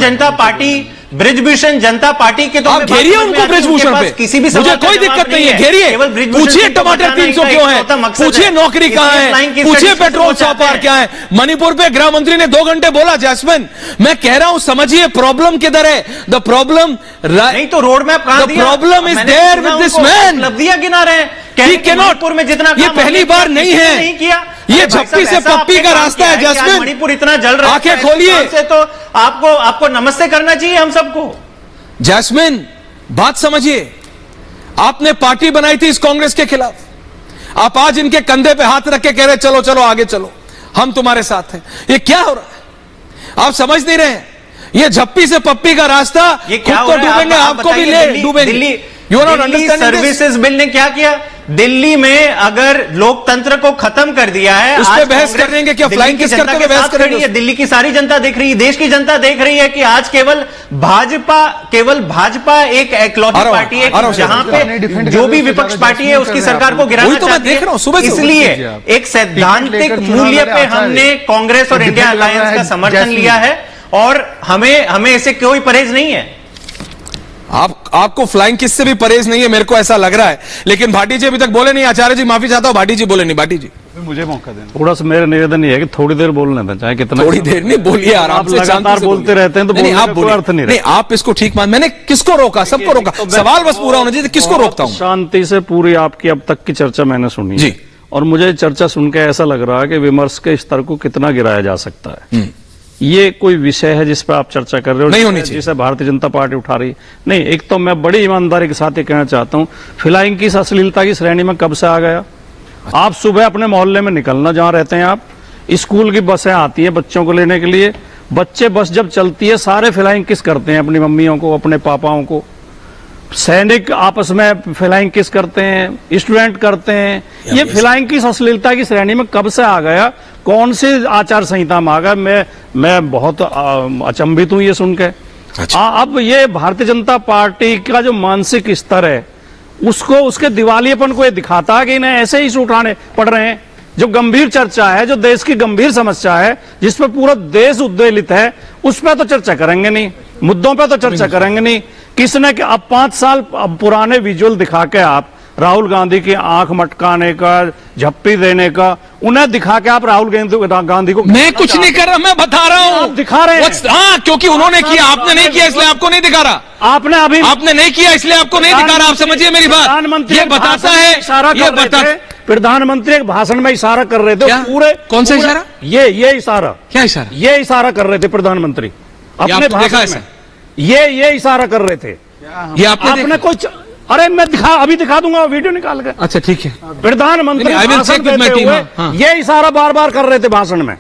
जनता पार्टी के तो आप घेरिए उनको, बृजभूषण पे किसी भी मुझे कोई दिक्कत नहीं है, घेरिए, पूछिए टमाटर 300 क्यों है, पूछिए नौकरी कहां है, पूछिए पेट्रोल 100 पार क्या है। मणिपुर पे गृह मंत्री ने 2 घंटे बोला। जैस्मिन, मैं कह रहा हूं समझिए प्रॉब्लम किधर है। द प्रॉब्लम नहीं तो रोड मैप कहां दिया? Problem is there with this man. उपलब्धियां गिना रहे हैं, मणिपुर में जितना ये पहली बार नहीं है, नहीं किया। ये झप्पी से पप्पी का रास्ता है। जैस्मिन, मणिपुर इतना जल रहा है, आंखें खोलिए, से तो आपको नमस्ते करना चाहिए हम सबको। जैस्मिन, बात समझिए, आपने पार्टी बनाई थी इस कांग्रेस के खिलाफ, आप आज इनके कंधे पे हाथ रख के कह रहे चलो चलो आगे चलो। हम तुम्हारे साथ हैं। ये क्या हो रहा है? आप समझ नहीं रहे हैं। ये झप्पी से पप्पी का रास्ता, खुद तो डूबेंगे, आपको भी ले डूबेंगे। दिल्ली सर्विसेज बिल ने क्या किया? दिल्ली में अगर लोकतंत्र को खत्म कर दिया है, उस पे बहस कर रहे हैं क्या? फ्लाइंग किस करते हुए बहस कर रही है? दिल्ली की सारी जनता देख रही है, देश की जनता देख रही है कि आज केवल भाजपा एक एकलौती पार्टी है जहां पे जो भी विपक्ष पार्टी है उसकी सरकार को गिराना चाहती है। इसलिए एक सैद्धांतिक मूल्य पे हमने कांग्रेस और इंडिया अलायंस का समर्थन लिया है और हमें इससे कोई परहेज नहीं है। आपको फ्लाइंग किस से भी परहेज नहीं है, मेरे को ऐसा लग रहा है। लेकिन भाटी जी अभी तक बोले नहीं। आचार्य जी माफी चाहता हूं, भाटी जी बोले नहीं। भाटी जी मुझे मौका देना। थोड़ा सा मेरा निवेदन ये है कि थोड़ी देर बोलने दें, चाहे कितना। थोड़ी देर नहीं, बोलिए आराम से, लगातार बोलते रहते हैं तो बोलने का कोई अर्थ नहीं नहीं, आप इसको ठीक मान। मैंने किसको रोका? सबको रोका। सवाल बस पूरा होना चाहिए। किसको रोकता हूं? शांति से पूरी आपकी अब तक की चर्चा मैंने सुनी जी, और मुझे चर्चा सुनकर ऐसा लग रहा है कि विमर्श के स्तर को कितना गिराया जा सकता है। ये कोई विषय है जिस पर आप चर्चा कर रहे हो? नहीं होनी चाहिए। जिसे भारतीय जनता पार्टी उठा रही नहीं। एक तो मैं बड़ी ईमानदारी के साथ ये कहना चाहता हूं, फ्लाइंग की अश्लीलता की श्रेणी में कब से आ गया? आप सुबह अपने मोहल्ले में निकलना, जहां रहते हैं आप, स्कूल की बसें आती है बच्चों को लेने के लिए, बच्चे बस जब चलती है सारे फ्लाइंग किस करते हैं अपनी मम्मियों को, अपने पापाओं को। सैनिक आपस में फ्लाइंग किस करते हैं, स्टूडेंट करते हैं। ये फ्लाइंग किस अश्लीलता की श्रेणी में कब से आ गया? कौन सी आचार संहिता में आ गया? मैं बहुत अचंभित हूं ये सुन के। अब ये भारतीय जनता पार्टी का जो मानसिक स्तर है उसको, उसके दिवालियेपन को ये दिखाता है कि इन्हें ऐसे ही उठाने पड़ रहे हैं। जो गंभीर चर्चा है, जो देश की गंभीर समस्या है, जिस पर पूरा देश उद्वेलित है, उस पर तो चर्चा करेंगे नहीं, मुद्दों पर तो चर्चा करेंगे नहीं। किसने कि अब 5 साल पुराने विजुअल दिखा के आप राहुल गांधी की आंख मटकाने का, झप्पी देने का, उन्हें दिखा के आप राहुल गांधी को। मैं कुछ नहीं कर रहा, मैं बता रहा हूं। आप दिखा रहे हैं। हाँ, क्योंकि उन्होंने किया, आपने नहीं किया इसलिए आपको नहीं दिखा रहा। आपने नहीं किया इसलिए आपको नहीं दिखा रहा। आप समझिए मेरी बात। प्रधानमंत्री ये बताता है, ये बता, प्रधानमंत्री एक भाषण में इशारा कर रहे थे पूरे। कौन सा इशारा? ये इशारा। क्या इशारा? ये इशारा कर रहे थे प्रधानमंत्री अपने भाषण में। ये इशारा कर रहे थे। ये आपने कुछ, अरे मैं अभी दिखा दूंगा वीडियो निकाल कर। अच्छा ठीक है। प्रधानमंत्री भाषण देते हुए ये इशारा बार बार कर रहे थे भाषण में।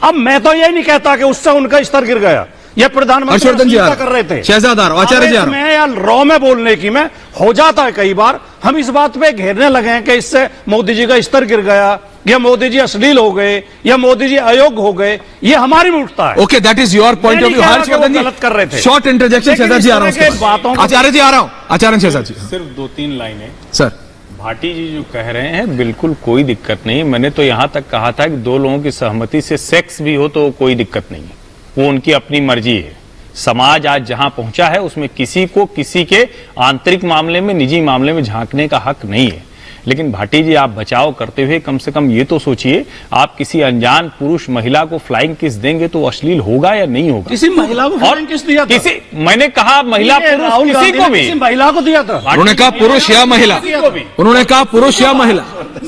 अब मैं तो ये नहीं कहता कि उससे उनका स्तर गिर गया। ये प्रधानमंत्री कर रहे थे। शहजाद आचार्य जी, मैं यार रॉ में बोलने की मैं हो जाता है कई बार। हम इस बात पे घेरने लगे हैं कि इससे मोदी जी का स्तर गिर गया, या मोदी जी अश्लील हो गए, या मोदी जी अयोग्य हो गए। ये हमारी में उठता है। Okay, that is your point of view. Harshvardhan ji गलत कर रहे थे। शॉर्ट इंटरजेक्शन शहजाद जी आ रहा हूं। आचार्य जी आ रहा हूं। आचार्य शहजाद जी सिर्फ 2-3 लाइनें। सर, भाटी जी जो कह रहे हैं बिल्कुल कोई दिक्कत नहीं। मैंने तो यहां तक कहा था कि 2 लोगों की सहमति से सेक्स भी हो तो कोई दिक्कत नहीं है, वो उनकी अपनी मर्जी है। समाज आज जहां पहुंचा है उसमें किसी को किसी के आंतरिक मामले में, निजी मामले में झांकने का हक नहीं है। लेकिन भाटी जी, आप बचाव करते हुए कम से कम ये तो सोचिए, आप किसी अनजान पुरुष महिला को फ्लाइंग किस देंगे तो अश्लील होगा या नहीं होगा? किसी महिला को फ्लाइंग किस दिया था? मैंने कहा महिला पुरुष, किसी को भी, महिला को दिया था। उन्होंने कहा पुरुष या महिला, उन्होंने कहा पुरुष या महिला।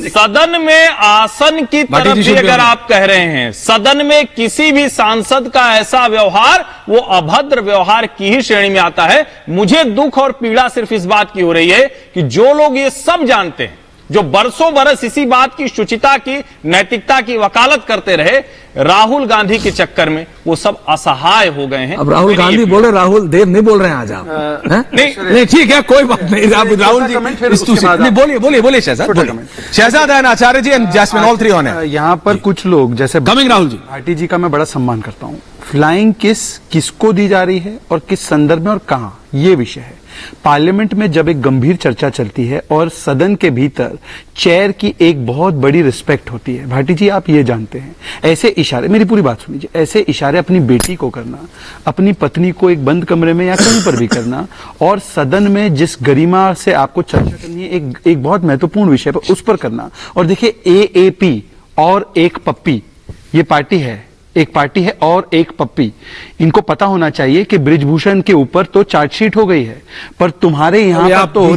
सदन में आसन की तरफ भी अगर आप कह रहे हैं, सदन में किसी भी सांसद का ऐसा व्यवहार वो अभद्र व्यवहार की ही श्रेणी में आता है। मुझे दुख और पीड़ा सिर्फ इस बात की हो रही है कि जो लोग ये सब जानते हैं, जो बरसों बरस इसी बात की शुचिता की, नैतिकता की वकालत करते रहे, राहुल गांधी के चक्कर में वो सब असहाय हो गए हैं। अब राहुल गांधी बोले, राहुल देव नहीं बोल रहे हैं आज आप। नहीं ठीक है, कोई बात नहीं। राहुल जी बोलिए शहजाद है, आचार्य जी एंड जैस्मिन, ऑल 3 ऑन है। यहाँ पर कुछ लोग जैसे कमिंग राहुल जी, भाटी जी का मैं बड़ा सम्मान करता हूँ। फ्लाइंग किस किसको दी जा रही है और किस संदर्भ में और कहां, ये विषय है। पार्लियामेंट में जब एक गंभीर चर्चा चलती है और सदन के भीतर चेयर की एक बहुत बड़ी रिस्पेक्ट होती है, भाटी जी आप ये जानते हैं, ऐसे इशारे, मेरी पूरी बात सुनिए, ऐसे इशारे अपनी बेटी को करना, अपनी पत्नी को एक बंद कमरे में या कहीं पर भी करना, और सदन में जिस गरिमा से आपको चर्चा करनी है एक बहुत महत्वपूर्ण विषय पर, उस पर करना। और देखिए AAP और एक पप्पी ये पार्टी है, एक पार्टी है और एक पप्पी। इनको पता होना चाहिए कि बृजभूषण के ऊपर तो चार्जशीट हो गई है, पर तुम्हारे यहाँ पर तो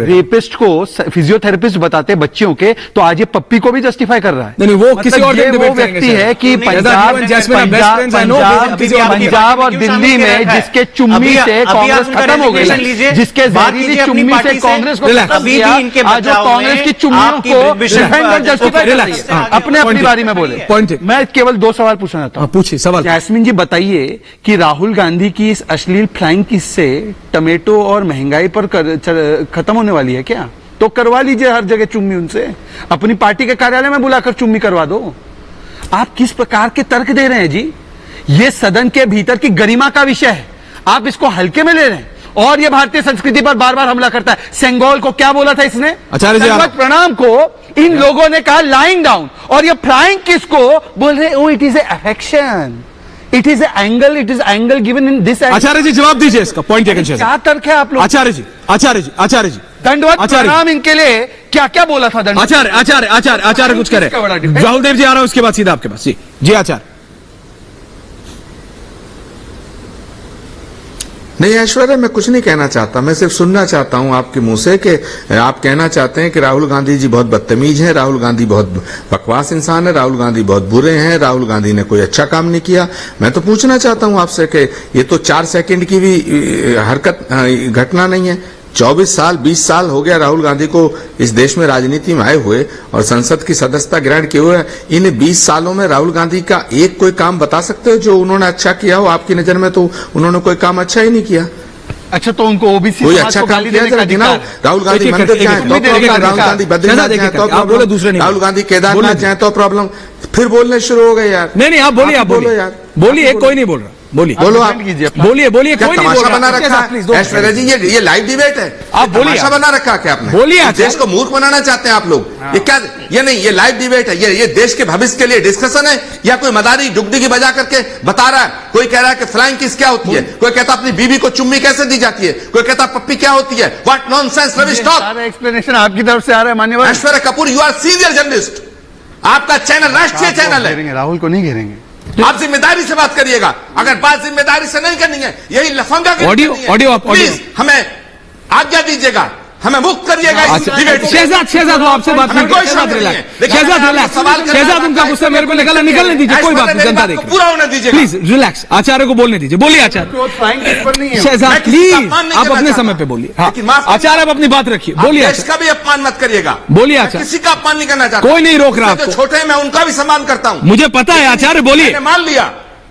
रेपिस्ट को फिजियोथेरेपिस्ट बताते बच्चियों के, तो आज ये पप्पी को भी जस्टिफाई कर रहा है। नहीं, वो किसी और वो व्यक्ति है कि पंजाब और दिल्ली में जिसके चुम्मी से कांग्रेस खत्म हो गई, जिसके जहरीली चुम्मी से कांग्रेस को खत्म किया, आज कांग्रेस की चुम्मियों को जस्टिफाई कर रही है। अपनी बारी में बोले। मैं केवल 2 सवाल पूछना चाहता हूं। पूछिए सवाल। जैस्मिन जी बताइए कि राहुल गांधी की इस अश्लील फ्लाइंग किस से टमेटो और महंगाई पर खत्म होने वाली है क्या? तो करवा लीजिए हर जगह चुम्मी उनसे, अपनी पार्टी के कार्यालय में बुलाकर चुम्मी करवा दो। आप किस प्रकार के तर्क दे रहे हैं जी? ये सदन के भीतर की गरिमा का विषय है, आप इसको हल्के में ले रहे हैं और ये भारतीय संस्कृति पर बार बार हमला करता है। सेंगोल को क्या बोला था इसने? आचार्य जी, प्रणाम को इन लोगों ने कहा लाइंग डाउन, और ये फ्लाइंग किसको बोल रहे? Oh it is a affection, it is angle, it is angle given in this. Acharya ji जवाब दीजिए इसका, पॉइंट टेकन। क्या तर्क है आप लोग? आचार्य जी दंडवत प्रणाम इनके लिए क्या क्या बोला था दंडवत? आचार्य कुछ करे। राहुल देव जी आ रहा हूं, उसके बाद सीधा आपके पास। जी आचार्य। नहीं ऐश्वर्या, मैं कुछ नहीं कहना चाहता, मैं सिर्फ सुनना चाहता हूं आपके मुंह से कि आप कहना चाहते हैं कि राहुल गांधी जी बहुत बदतमीज हैं, राहुल गांधी बहुत बकवास इंसान है, राहुल गांधी बहुत बुरे हैं, राहुल गांधी ने कोई अच्छा काम नहीं किया। मैं तो पूछना चाहता हूं आपसे कि ये तो 4 सेकंड की भी घटना नहीं है। 24 साल 20 साल हो गया राहुल गांधी को इस देश में राजनीति में आए हुए और संसद की सदस्यता ग्रहण किए हुए। इन 20 सालों में राहुल गांधी का एक कोई काम बता सकते हो जो उन्होंने अच्छा किया हो? आपकी नजर में तो उन्होंने कोई काम अच्छा ही नहीं किया। अच्छा, तो उनको ओबीसी कोई अच्छा काम किया जरा गिनाओ। राहुल गांधी मंदिर जाए तो प्रॉब्लम, राहुल गांधी बद्रीनाथ जाए तो प्रॉब्लम, राहुल गांधी केदारनाथ जाए तो प्रॉब्लम। फिर बोलने शुरू हो गए यार। नहीं आप बोलिए, बोलो यार, बोलिए, कोई नहीं बोल रहा, बोलिए, बोलो आप, बोलिए। क्या तमाशा बना रखा है ऐश्वर्या जी? ये लाइव डिबेट है, आप बोलिए। तमाशा बना रखा है क्या आपने? बोलिए। देश को मूर्ख बनाना चाहते हैं आप लोग? ये क्या, ये नहीं, ये लाइव डिबेट है, ये देश के भविष्य के लिए डिस्कशन है, या कोई मदारी डुगडुगी बजा करके बता रहा है? कोई कह रहा है कि फ्लाइंग किस क्या होती है, कोई कहता अपनी बीवी को चुम्मी कैसे दी जाती है, कोई कहता पप्पी क्या होती है। What nonsense Ravish talk. Explanation आपकी तरफ से आ रहा है माननीय Aishwarya Kapoor, you are senior journalist, आपका चैनल राष्ट्रीय चैनल है। राहुल को नहीं घेरेंगे, आप जिम्मेदारी से बात करिएगा। अगर बात जिम्मेदारी से नहीं करनी है, यही लफंगा ऑडियो प्लीज हमें आज्ञा दीजिएगा, हमें मुक्त करिएगा। शहजाद वो आपसे बात नहीं कर, शहजाद उनका गुस्सा मेरे को निकलने दीजिए, कोई बात नहीं, जनता देख पूरा होने दीजिए, प्लीज रिलैक्स। आचार्य को बोलने दीजिए, बोलिए आचार्य। शहजाद प्लीज आप अपने समय पे बोलिए। आचार्य आप अपनी बात रखिए, बोलिए। देश का भी अपमान मत करिएगा, बोलिए आचार्य। किसी का अपमान नहीं करना चाहता, कोई नहीं रोक रहा आपको। छोटे मैं उनका भी सम्मान करता हूं, मुझे पता है आचार्य, बोलिए। मान लिया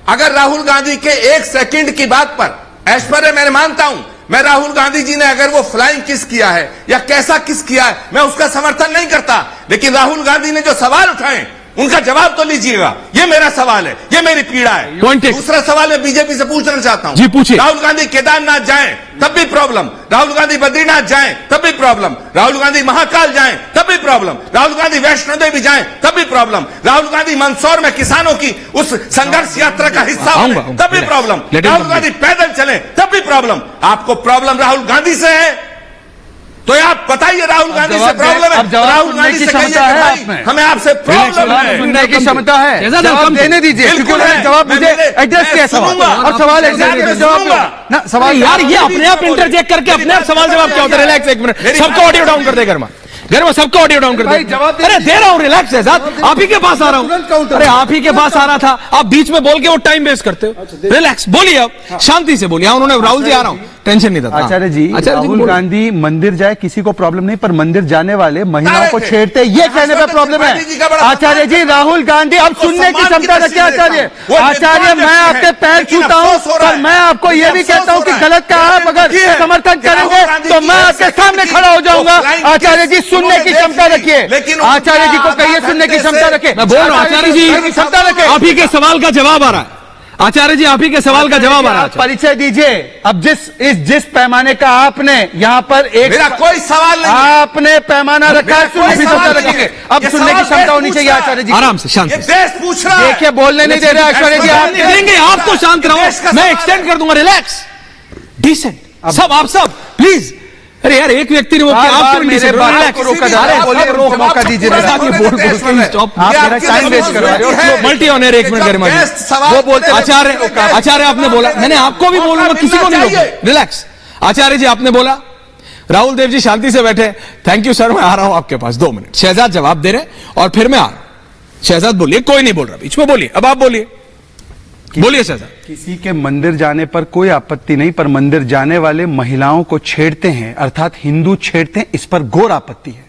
अगर राहुल गांधी के 1 सेकंड की बात पर ऐश्वर्या, मैं मानता हूं, मैं राहुल गांधी जी ने अगर वो फ्लाइंग किस किया है या कैसा किस किया है, मैं उसका समर्थन नहीं करता, लेकिन राहुल गांधी ने जो सवाल उठाए उनका जवाब तो लीजिएगा। ये मेरा सवाल है, ये मेरी पीड़ा है। दूसरा सवाल मैं बीजेपी से पूछना चाहता हूं। जी पूछिए। राहुल गांधी केदारनाथ जाएं तब भी प्रॉब्लम, राहुल गांधी बद्रीनाथ जाएं तब भी प्रॉब्लम, राहुल गांधी महाकाल जाएं तब भी प्रॉब्लम, राहुल गांधी वैष्णो देवी जाएं तब भी प्रॉब्लम, राहुल गांधी मंदसौर में किसानों की उस संघर्ष यात्रा का हिस्सा बने तब भी प्रॉब्लम, राहुल गांधी पैदल चले तब भी प्रॉब्लम। आपको प्रॉब्लम राहुल गांधी से है तो आप बताइए राहुल गांधी से प्रॉब्लम है, राहुल गांधी से कहिए भाई हमें आपसे प्रॉब्लम है, सुनने की क्षमता है, जवाब देने दीजिए। जवाब मुझे एड्रेस किया सवाल, और सवाल जवाब सवाल यार, ये अपने आप इंटरजेक्ट करके अपने आप सवाल जवाब क्या होता है? रिलैक्स, एक मिनट, सबको ऑडियो डाउन कर दे घर में सबको ऑडियो डाउन कर दे। अरे दे रहा हूँ, रिलैक्स है साहब, आप ही के पास आ रहा हूँ। अरे आप ही के पास आ रहा था, आप बीच में बोल के वो टाइम वेस्ट करते हो। रिलैक्स, बोलिए आप, शांति से बोलिए। उन्होंने राहुल जी आ रहा हूँ, टेंशन नहीं था। आचार्य जी, राहुल गांधी मंदिर जाए किसी को प्रॉब्लम नहीं, पर मंदिर जाने वाले महिलाओं को छेड़ते ये कहने पर प्रॉब्लम है। आचार्य जी, राहुल गांधी अब सुनने की क्षमता रखिए। आचार्य मैं आपके पैर छूता हूँ, पर मैं आपको ये भी कहता हूँ कि गलत का आप अगर समर्थन करेंगे तो मैं आपके सामने खड़ा हो जाऊंगा। आचार्य जी सुनने की क्षमता रखिए, आचार्य जी को कहिए सुनने की क्षमता रखिए। मैं बोल रहा हूँ आचार्य जी, क्षमता रखिए। आप ही के सवाल का जवाब आ रहा है आचार्य जी, आप ही के सवाल का जवाब आ रहा है। परिचय दीजिए अब, जिस पैमाने का आपने यहाँ पर एक, मेरा कोई सवाल नहीं, आपने पैमाना रखा है, सुनने की क्षमता रखेंगे। अब सुनने की क्षमता होनी चाहिए आचार्य जी, आराम से, शांति से। देश पूछ रहा है, देखिए बोलने नहीं दे रहे आचार्य जी, आप देंगे, आप तो शांत रहो, मैं एक्सटेंड कर दूंगा। रिलैक्स, डिसेंट, सब आप सब प्लीज अरे यार एक व्यक्ति ने वो क्या आपको मेरे बात को रोका जा रहा है, मौका दीजिए। आप टाइम वेस्ट कर रहे हो। मल्टी ऑनर, एक मिनट गरिमा जी, वो बोलते आचार्य आपने बोला, मैंने आपको भी बोलूंगा, किसी को नहीं, रिलैक्स। आचार्य जी आपने बोला, राहुल देव जी शांति से बैठे। थैंक यू सर, मैं आ रहा हूं आपके पास 2 मिनट। शहजाद जवाब दे रहे और फिर मैं आ रहा हूं। शहजाद बोलिए, कोई नहीं बोल रहा बीच में, बोलिए, अब आप बोलिए, बोलिए शहजाद। किसी के मंदिर जाने पर कोई आपत्ति नहीं, पर मंदिर जाने वाले महिलाओं को छेड़ते हैं, अर्थात हिंदू छेड़ते हैं, इस पर घोर आपत्ति है।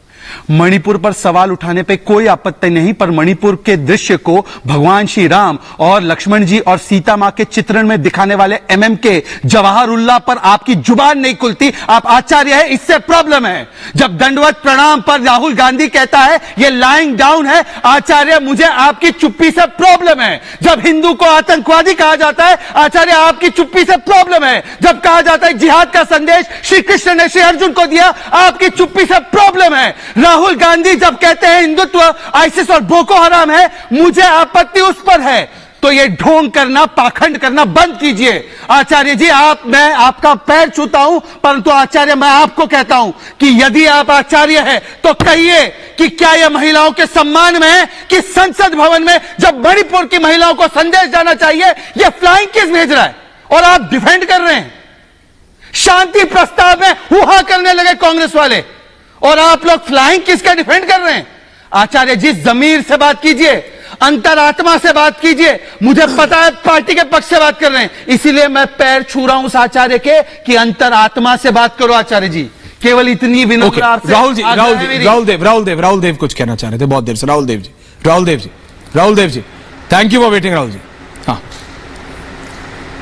मणिपुर पर सवाल उठाने पे कोई आपत्ति नहीं, पर मणिपुर के दृश्य को भगवान श्री राम और लक्ष्मण जी और सीता मां के चित्रण में दिखाने वाले MMK जवाहरुल्लाह पर आपकी जुबान नहीं खुलती। आप आचार्य है, इससे प्रॉब्लम है। जब दंडवत प्रणाम पर राहुल गांधी कहता है ये लाइंग डाउन है, आचार्य मुझे आपकी चुप्पी से प्रॉब्लम है। जब हिंदू को आतंकवादी कहा जाता है, आचार्य आपकी चुप्पी से प्रॉब्लम है। जब कहा जाता है जिहाद का संदेश श्री कृष्ण ने श्री अर्जुन को दिया, आपकी चुप्पी से प्रॉब्लम है। राहुल गांधी जब कहते हैं हिंदुत्व आईसिस और बोको हराम है, मुझे आपत्ति उस पर है। तो ये ढोंग करना, पाखंड करना बंद कीजिए। आचार्य जी, मैं आपका पैर छूता हूं, परंतु आचार्य मैं आपको कहता हूं कि यदि आप आचार्य है तो कहिए कि क्या यह महिलाओं के सम्मान में है कि संसद भवन में जब मणिपुर की महिलाओं को संदेश जाना चाहिए, यह फ्लाइंग किस भेज रहा है और आप डिफेंड कर रहे हैं। शांति प्रस्ताव में हुआ करने लगे कांग्रेस वाले और आप लोग फ्लाइंग किसका डिफेंड कर रहे हैं। आचार्य जी, जमीर से बात कीजिए, अंतरात्मा से बात कीजिए। मुझे पता है पार्टी के पक्ष से बात कर रहे हैं, इसीलिए मैं पैर छू रहा हूं उस आचार्य के कि अंतरात्मा से बात करो। आचार्य जी, केवल इतनी विनम्र आपसे। राहुल देव कुछ कहना चाह रहे थे बहुत देर से। Rahul Dev ji, thank you for waiting. Rahul ji, हाँ,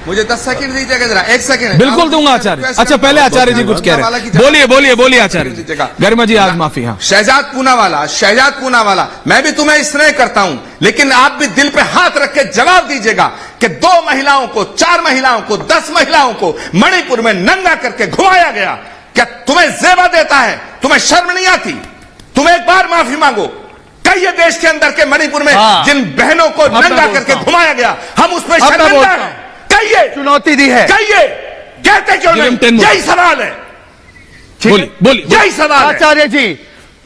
मुझे 10 सेकंड दीजिएगा, जरा 1 सेकंड। बिल्कुल दूंगा आचार्य। अच्छा, पहले आचार्य जी कुछ कह रहे हैं, बोलिए आचार्य जी। गरिमा जी, आज माफी। हाँ, शहजाद पूनावाला, मैं भी तुम्हें स्नेह करता हूं, लेकिन आप भी दिल पे हाथ रख के जवाब दीजिएगा कि 2 महिलाओं को, 4 महिलाओं को, 10 महिलाओं को मणिपुर में नंगा करके घुमाया गया। क्या तुम्हें जेबा देता है? तुम्हें शर्म नहीं आती? तुम एक बार माफी मांगो। कई देश के अंदर के मणिपुर में जिन बहनों को नंगा करके घुमाया गया, हम उसमें शर्मिंदा हैं। कहिए, चुनौती दी है, कहिए, कहते क्यों नहीं? यही सवाल है, बोलिए, यही सवाल है। आचार्य जी,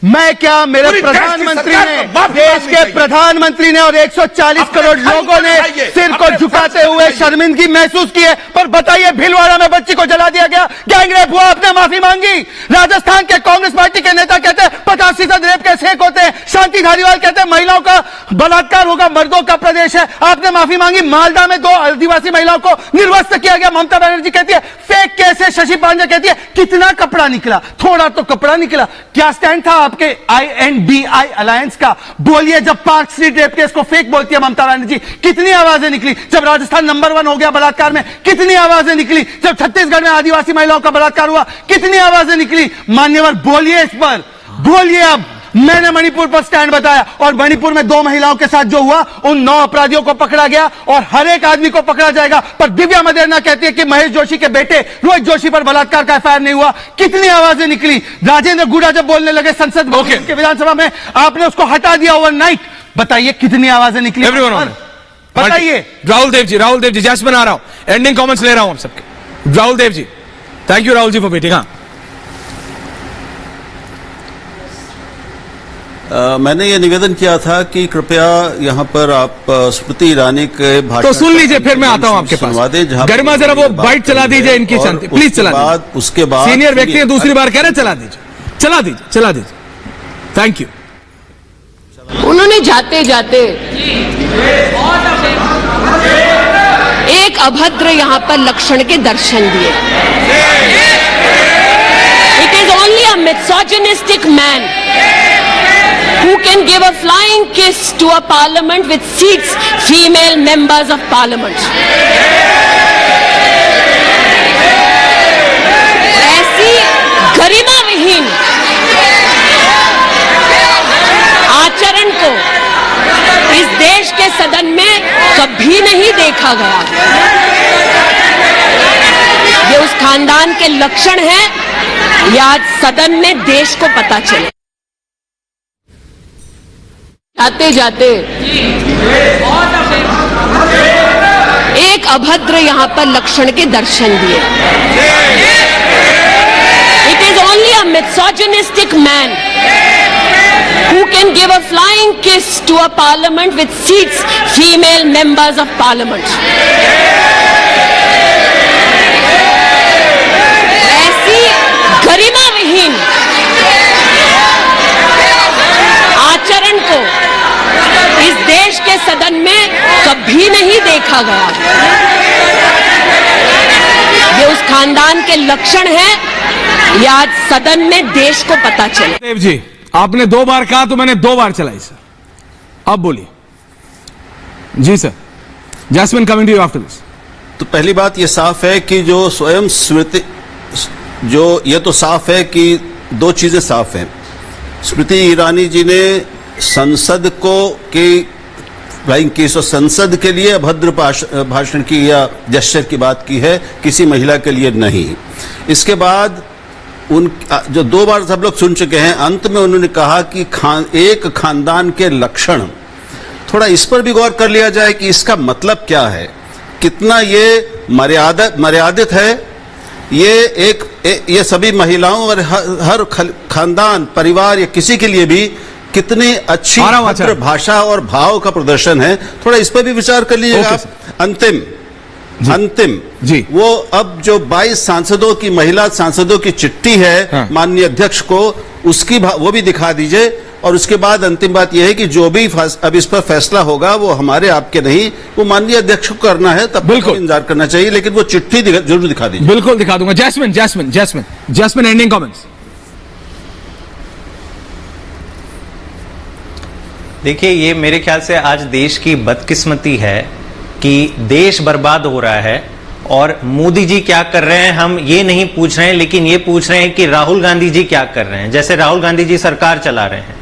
मैं क्या, मेरे प्रधानमंत्री ने, देश के प्रधानमंत्री ने और 140 करोड़ लोगों ने सिर को झुकाते हुए शर्मिंदगी महसूस की है। पर बताइए, भीलवाड़ा में बच्ची को जला दिया गया, गैंगरेप हुआ, आपने माफी मांगी। राजस्थान के कांग्रेस पार्टी के नेता कहते हैं 50% रेप के सेक होते हैं। शांति धारीवाल कहते हैं महिलाओं का बलात्कार होगा, मर्दों का प्रदेश है, आपने माफी मांगी। मालदा में 2 आदिवासी महिलाओं को निर्वस्त्र किया गया, ममता बनर्जी कहती है फेक केस है। शशि पांडे कहती है कितना कपड़ा निकला, थोड़ा तो कपड़ा निकला। क्या स्टैंड था आपके INDI अलायंस का? बोलिए, जब पार्क स्ट्रीट रेप केस को फेक बोलती है ममता बनर्जी, कितनी आवाजें निकली? जब राजस्थान नंबर 1 हो गया बलात्कार में, कितनी आवाजें निकली? जब छत्तीसगढ़ में आदिवासी महिलाओं का बलात्कार हुआ, कितनी आवाजें निकली? मान्यवर, बोलिए, इस पर बोलिए। अब मैंने मणिपुर पर स्टैंड बताया और मणिपुर में 2 महिलाओं के साथ जो हुआ, उन 9 अपराधियों को पकड़ा गया और हर एक आदमी को पकड़ा जाएगा। पर दिव्या मदेरना कहती है कि महेश जोशी के बेटे रोहित जोशी पर बलात्कार का FIR नहीं हुआ। कितनी आवाजें निकली? राजेंद्र गुड़ा जब बोलने लगे संसद के विधानसभा में, आपने उसको हटा दिया ओवरनाइट। बताइए कितनी आवाजें निकली? बताइए। राहुल देव जी, जैस्मिन आ रहा हूं, एंडिंग कमेंट्स ले रहा हूं आप सबके। Rahul Dev ji, thank you Rahul ji for waiting. हाँ, मैंने ये निवेदन किया था कि कृपया यहाँ पर आप स्मृति ईरानी के भाषण तो सुन लीजिए, फिर मैं आता हूं आपके पास। गरिमा, जरा वो बाइट चला दीजिए इनकी शांति, प्लीज चला दीजिए। उसके बाद सीनियर व्यक्ति है, दूसरी बार कह रहे, चला दीजिए। Thank you. उन्होंने जाते जाते एक अभद्र यहाँ पर लक्षण के दर्शन दिए। It is only a misogynistic man who can give a flying kiss to a parliament with 6 female members of parliament. ऐसी गरिमा विहीन आचरण को इस देश के सदन में कभी नहीं देखा गया। ये उस खानदान के लक्षण हैं, ये आज सदन में देश को पता चले। जाते जाते एक अभद्र यहाँ पर लक्षण के दर्शन दिए। It is only a misogynistic man who can give a flying kiss to a parliament with seats female members of parliament. ऐसी गरिमा विहीन आचरण को इस देश के सदन में कभी नहीं देखा गया। ये उस खानदान के लक्षण हैं, ये आज सदन में देश को पता चले। देव जी, आपने 2 बार कहा तो मैंने 2 बार चलाई सर। अब बोलिए। जी sir, Jasmine coming to you after this. तो पहली बात ये साफ है कि जो स्वयं स्मृति, जो ये तो साफ है कि 2 चीजें साफ हैं। स्मृति ईरानी जी ने संसद को की फ्लाइंग किस और संसद के लिए अभद्र भाषण की या जेस्चर की बात की है, किसी महिला के लिए नहीं। इसके बाद उन जो 2 बार सब लोग सुन चुके हैं, अंत में उन्होंने कहा कि एक खानदान के लक्षण, थोड़ा इस पर भी गौर कर लिया जाए कि इसका मतलब क्या है, कितना ये मर्यादित है। ये सभी महिलाओं और हर खानदान, परिवार या किसी के लिए भी कितनी अच्छी भाषा और भाव का प्रदर्शन है, थोड़ा इस पर भी विचार कर लीजिएगा। अंतिम जी, वो अब जो 22 सांसदों की, महिला सांसदों की चिट्ठी है माननीय अध्यक्ष को, उसकी वो भी दिखा दीजिए। और उसके बाद अंतिम बात यह है कि जो भी अब इस पर फैसला होगा वो हमारे आपके नहीं, वो माननीय अध्यक्ष को करना है, तब बिल्कुल इंतजार करना चाहिए, लेकिन वो चिट्ठी जरूर दिखा दीजिए। बिल्कुल दिखा दूंगा। Jasmine ending comments. देखिए, ये मेरे ख्याल से आज देश की बदकिस्मती है कि देश बर्बाद हो रहा है और मोदी जी क्या कर रहे हैं हम ये नहीं पूछ रहे हैं, लेकिन ये पूछ रहे हैं कि राहुल गांधी जी क्या कर रहे हैं। जैसे राहुल गांधी जी सरकार चला रहे हैं।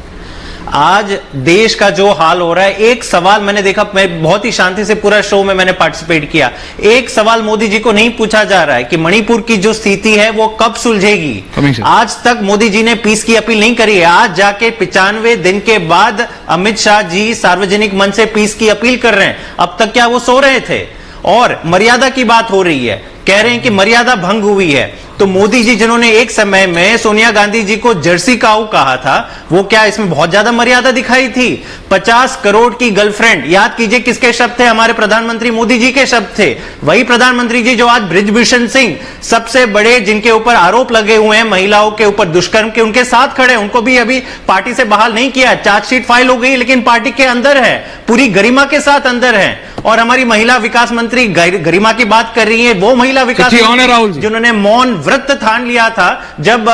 आज देश का जो हाल हो रहा है, एक सवाल मैंने देखा, मैं बहुत ही शांति से पूरा शो में मैंने पार्टिसिपेट किया, एक सवाल मोदी जी को नहीं पूछा जा रहा है कि मणिपुर की जो स्थिति है वो कब सुलझेगी। आज तक मोदी जी ने पीस की अपील नहीं करी है। आज जाके 95 दिन के बाद अमित शाह जी सार्वजनिक मंच से पीस की अपील कर रहे हैं। अब तक क्या वो सो रहे थे? और मर्यादा की बात हो रही है, कह रहे हैं कि मर्यादा भंग हुई है। तो मोदी जी जिन्होंने एक समय में सोनिया गांधी जी को जर्सी काऊ कहा था, वो क्या इसमें बहुत ज्यादा मर्यादा दिखाई थी? 50 करोड़ की गर्लफ्रेंड, याद कीजिए किसके शब्द थे? हमारे प्रधानमंत्री मोदी जी के शब्द थे। वही प्रधानमंत्री जी जो आज बृजभूषण सिंह, सबसे बड़े जिनके ऊपर आरोप लगे हुए हैं महिलाओं के ऊपर दुष्कर्म के, उनके साथ खड़े हैं। उनको भी अभी पार्टी से बहाल नहीं किया, चार्जशीट फाइल हो गई, लेकिन पार्टी के अंदर है, पूरी गरिमा के साथ अंदर है। और हमारी महिला विकास मंत्री गरिमा की बात कर रही है, वो महिला विकास मंत्री जिन्होंने मौन व्रत ठान लिया था जब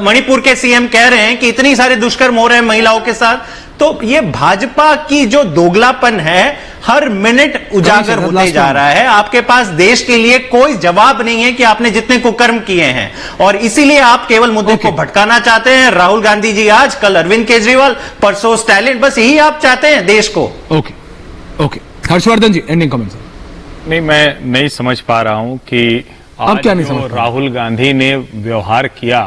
मणिपुर के सीएम कह रहे हैं कि इतनी सारे दुष्कर्म हो रहे हैं महिलाओं के साथ। तो ये भाजपा की जो दोगलापन है हर मिनट उजागर होते जा रहा है। आपके पास देश के लिए कोई जवाब नहीं है कि आपने जितने कुकर्म किए हैं, और इसीलिए आप केवल मुद्दों को भटकाना चाहते हैं। राहुल गांधी जी आज, कल अरविंद केजरीवाल, परसों स्टैलिन, बस यही आप चाहते हैं देश को। ओके हर्षवर्धन जी, एंडिंग कमेंट्स। नहीं, मैं नहीं समझ पा रहा हूं कि आज क्या नहीं समझ राहुल गांधी ने व्यवहार किया,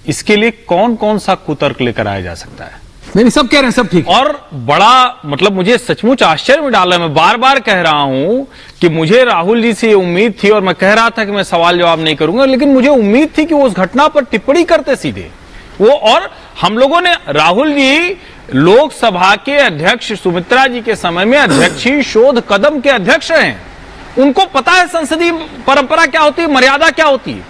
इसके लिए कौन कौन सा कुतर्क लेकर आया जा सकता है? नहीं, सब कह रहे हैं सब ठीक। और बड़ा मतलब मुझे सचमुच आश्चर्य में डाला। मैं बार बार कह रहा हूं कि मुझे राहुल जी से उम्मीद थी, और मैं कह रहा था कि मैं सवाल जवाब नहीं करूंगा, लेकिन मुझे उम्मीद थी कि वो उस घटना पर टिप्पणी करते सीधे वो। और हम लोगों ने, राहुल जी लोकसभा के अध्यक्ष सुमित्रा जी के समय में अध्यक्षीय शोध कदम के अध्यक्ष हैं, उनको पता है संसदीय परंपरा क्या होती है, मर्यादा क्या होती है।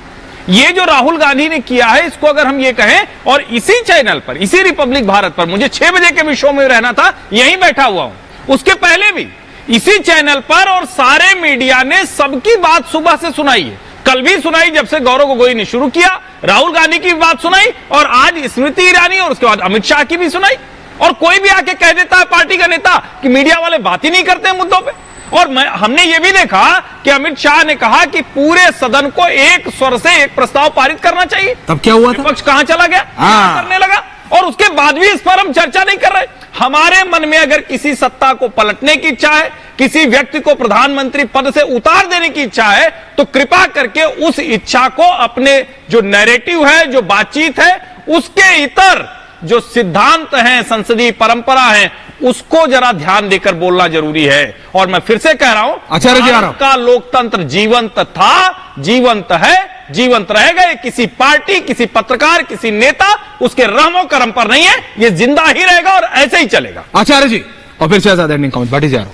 ये जो राहुल गांधी ने किया है, इसको अगर हम ये कहें, और इसी चैनल पर, इसी रिपब्लिक भारत पर, मुझे 6 बजे के भी शो में रहना था, यहीं बैठा हुआ हूं, उसके पहले भी इसी चैनल पर, और सारे मीडिया ने सबकी बात सुबह से सुनाई है। कल भी सुनाई जब से गौरव गोगोई ने शुरू किया, राहुल गांधी की बात सुनाई, और आज स्मृति ईरानी, और उसके बाद अमित शाह की भी सुनाई। और कोई भी आके कह देता है पार्टी का नेता कि मीडिया वाले बात ही नहीं करते मुद्दों पे। और हमने ये भी देखा कि अमित शाह ने कहा कि पूरे सदन को एक स्वर से एक प्रस्ताव पारित करना चाहिए। तब क्या हुआ था? विपक्ष कहां चला गया? करने लगा, और उसके बाद भी इस पर हम चर्चा नहीं कर रहे। हमारे मन में अगर किसी सत्ता को पलटने की इच्छा है, किसी व्यक्ति को प्रधानमंत्री पद से उतार देने की इच्छा है, तो कृपा करके उस इच्छा को अपने जो नैरेटिव है, जो बातचीत है, उसके इतर जो सिद्धांत हैं, संसदीय परंपरा है, उसको जरा ध्यान देकर बोलना जरूरी है। और मैं फिर से कह रहा हूं, आचार्य जी, का लोकतंत्र जीवंत था, जीवंत है जीवंत रहेगा। ये किसी पार्टी, किसी पत्रकार, किसी नेता उसके रहमो करम पर नहीं है, ये जिंदा ही रहेगा और ऐसे ही चलेगा। आचार्य जी और फिर शहजाद एंडिंग कमेंट बाटी जा रहा हूं।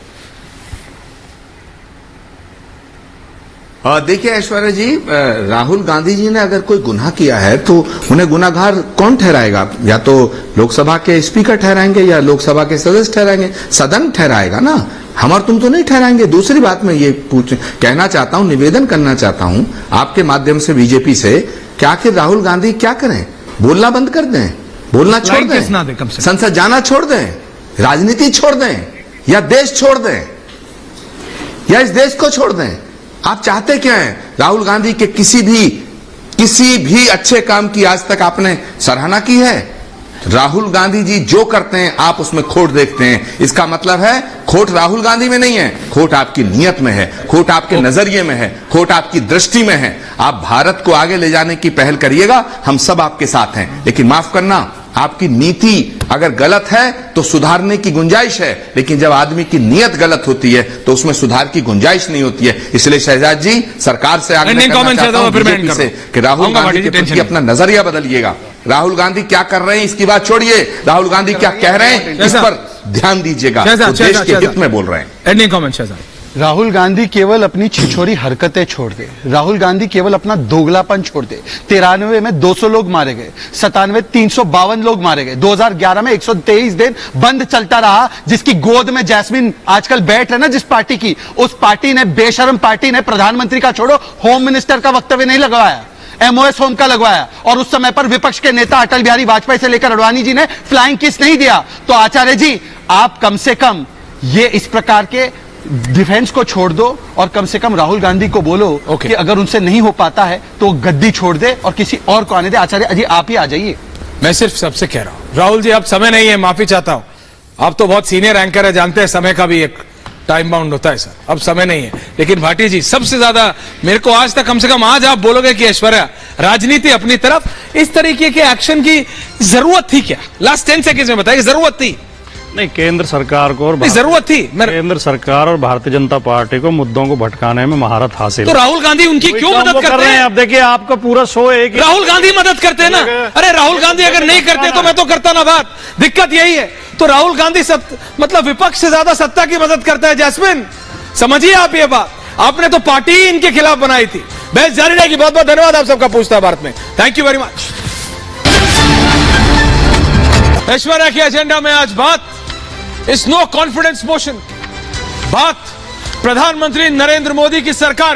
देखिए ऐश्वर्या जी, राहुल गांधी जी ने अगर कोई गुनाह किया है तो उन्हें गुनाहगार कौन ठहराएगा? या तो लोकसभा के स्पीकर ठहराएंगे या लोकसभा के सदस्य ठहराएंगे, सदन ठहराएगा ना, हम और तुम तो नहीं ठहराएंगे। दूसरी बात मैं ये कहना चाहता हूं, निवेदन करना चाहता हूं आपके माध्यम से बीजेपी से, कि आखिर राहुल गांधी क्या करें? बोलना बंद कर दें, बोलना छोड़ दें, संसद जाना छोड़ दें, राजनीति छोड़ दें, या देश छोड़ दें, या इस देश को छोड़ दें? आप चाहते क्या हैं? राहुल गांधी के किसी भी अच्छे काम की आज तक आपने सराहना की है? राहुल गांधी जी जो करते हैं आप उसमें खोट देखते हैं। इसका मतलब है खोट राहुल गांधी में नहीं है, खोट आपकी नीयत में है, खोट आपके नजरिए में है, खोट आपकी दृष्टि में है। आप भारत को आगे ले जाने की पहल करिएगा, हम सब आपके साथ हैं, लेकिन माफ करना, आपकी नीति अगर गलत है तो सुधारने की गुंजाइश है, लेकिन जब आदमी की नीयत गलत होती है तो उसमें सुधार की गुंजाइश नहीं होती है। इसलिए शहजाद जी, सरकार से आग्रह करना चाहता हूं बीजेपी से कि राहुल गांधी के प्रति अपना नजरिया बदलिएगा। राहुल गांधी क्या कर रहे हैं इसकी बात छोड़िए, राहुल गांधी क्या कह रहे हैं इस पर ध्यान दीजिएगा, तो देश के हित में बोल रहे हैं। Ending comment Shahzad. राहुल गांधी केवल अपनी छिछोरी हरकतें छोड़ दे, राहुल गांधी केवल अपना दोगलापन छोड़ दे। 93 में 200 लोग मारे गए, 97 352 लोग मारे गए, 2011 में 123 दिन बंद चलता रहा, जिसकी गोद में जैस्मिन आजकल बैठ रहे ना जिस पार्टी की, उस पार्टी ने, बेशरम पार्टी ने, प्रधानमंत्री का छोड़ो होम मिनिस्टर का वक्तव्य नहीं लगवाया, एमओएस होम का लगवाया, और उस समय पर विपक्ष के नेता अटल बिहारी वाजपेयी से लेकर अडवाणी जी ने फ्लाइंग किस नहीं दिया। तो आचार्य जी, आप कम से कम ये इस प्रकार के डिफेंस को छोड़ दो और कम से कम राहुल गांधी को बोलो कि अगर उनसे नहीं हो पाता है तो गद्दी छोड़ दे और किसी और को आने दे। आचार्य जी आप ही आ जाइए। मैं सिर्फ सबसे कह रहा हूं, राहुल जी अब समय नहीं है, माफी चाहता हूं, आप तो बहुत सीनियर एंकर है, जानते हैं समय का भी एक टाइम बाउंड होता है सर, अब समय नहीं है। लेकिन भाटी जी, सबसे ज्यादा मेरे को आज तक, कम से कम आज आप बोलोगे कि ऐश्वर्या राजनीति अपनी तरफ, इस तरीके के एक्शन की जरूरत थी क्या? लास्ट 10 सेकंड्स में बताइए, जरूरत थी? नहीं, केंद्र सरकार को और जरूरत थी, केंद्र सरकार और भारतीय जनता पार्टी को मुद्दों को भटकाने में महारत हासिल। तो राहुल गांधी उनकी क्यों मदद करते हैं? अब देखिए, आपका पूरा शो है कि राहुल गांधी मदद करते हैं ना। अरे राहुल गांधी अगर नहीं करते तो मैं तो करता ना बात, दिक्कत यही है। तो राहुल गांधी मतलब विपक्ष से ज्यादा सत्ता की मदद करता है। जैस्मिन, समझिए आप ये बात, आपने तो पार्टी ही इनके खिलाफ बनाई थी। बहस जारी रहेगी। बहुत बहुत धन्यवाद आप सबका पूछता भारत में। Thank you very much. Aishwarya की एजेंडा में आज बात इस नो कॉन्फिडेंस मोशन, बात प्रधानमंत्री नरेंद्र मोदी की सरकार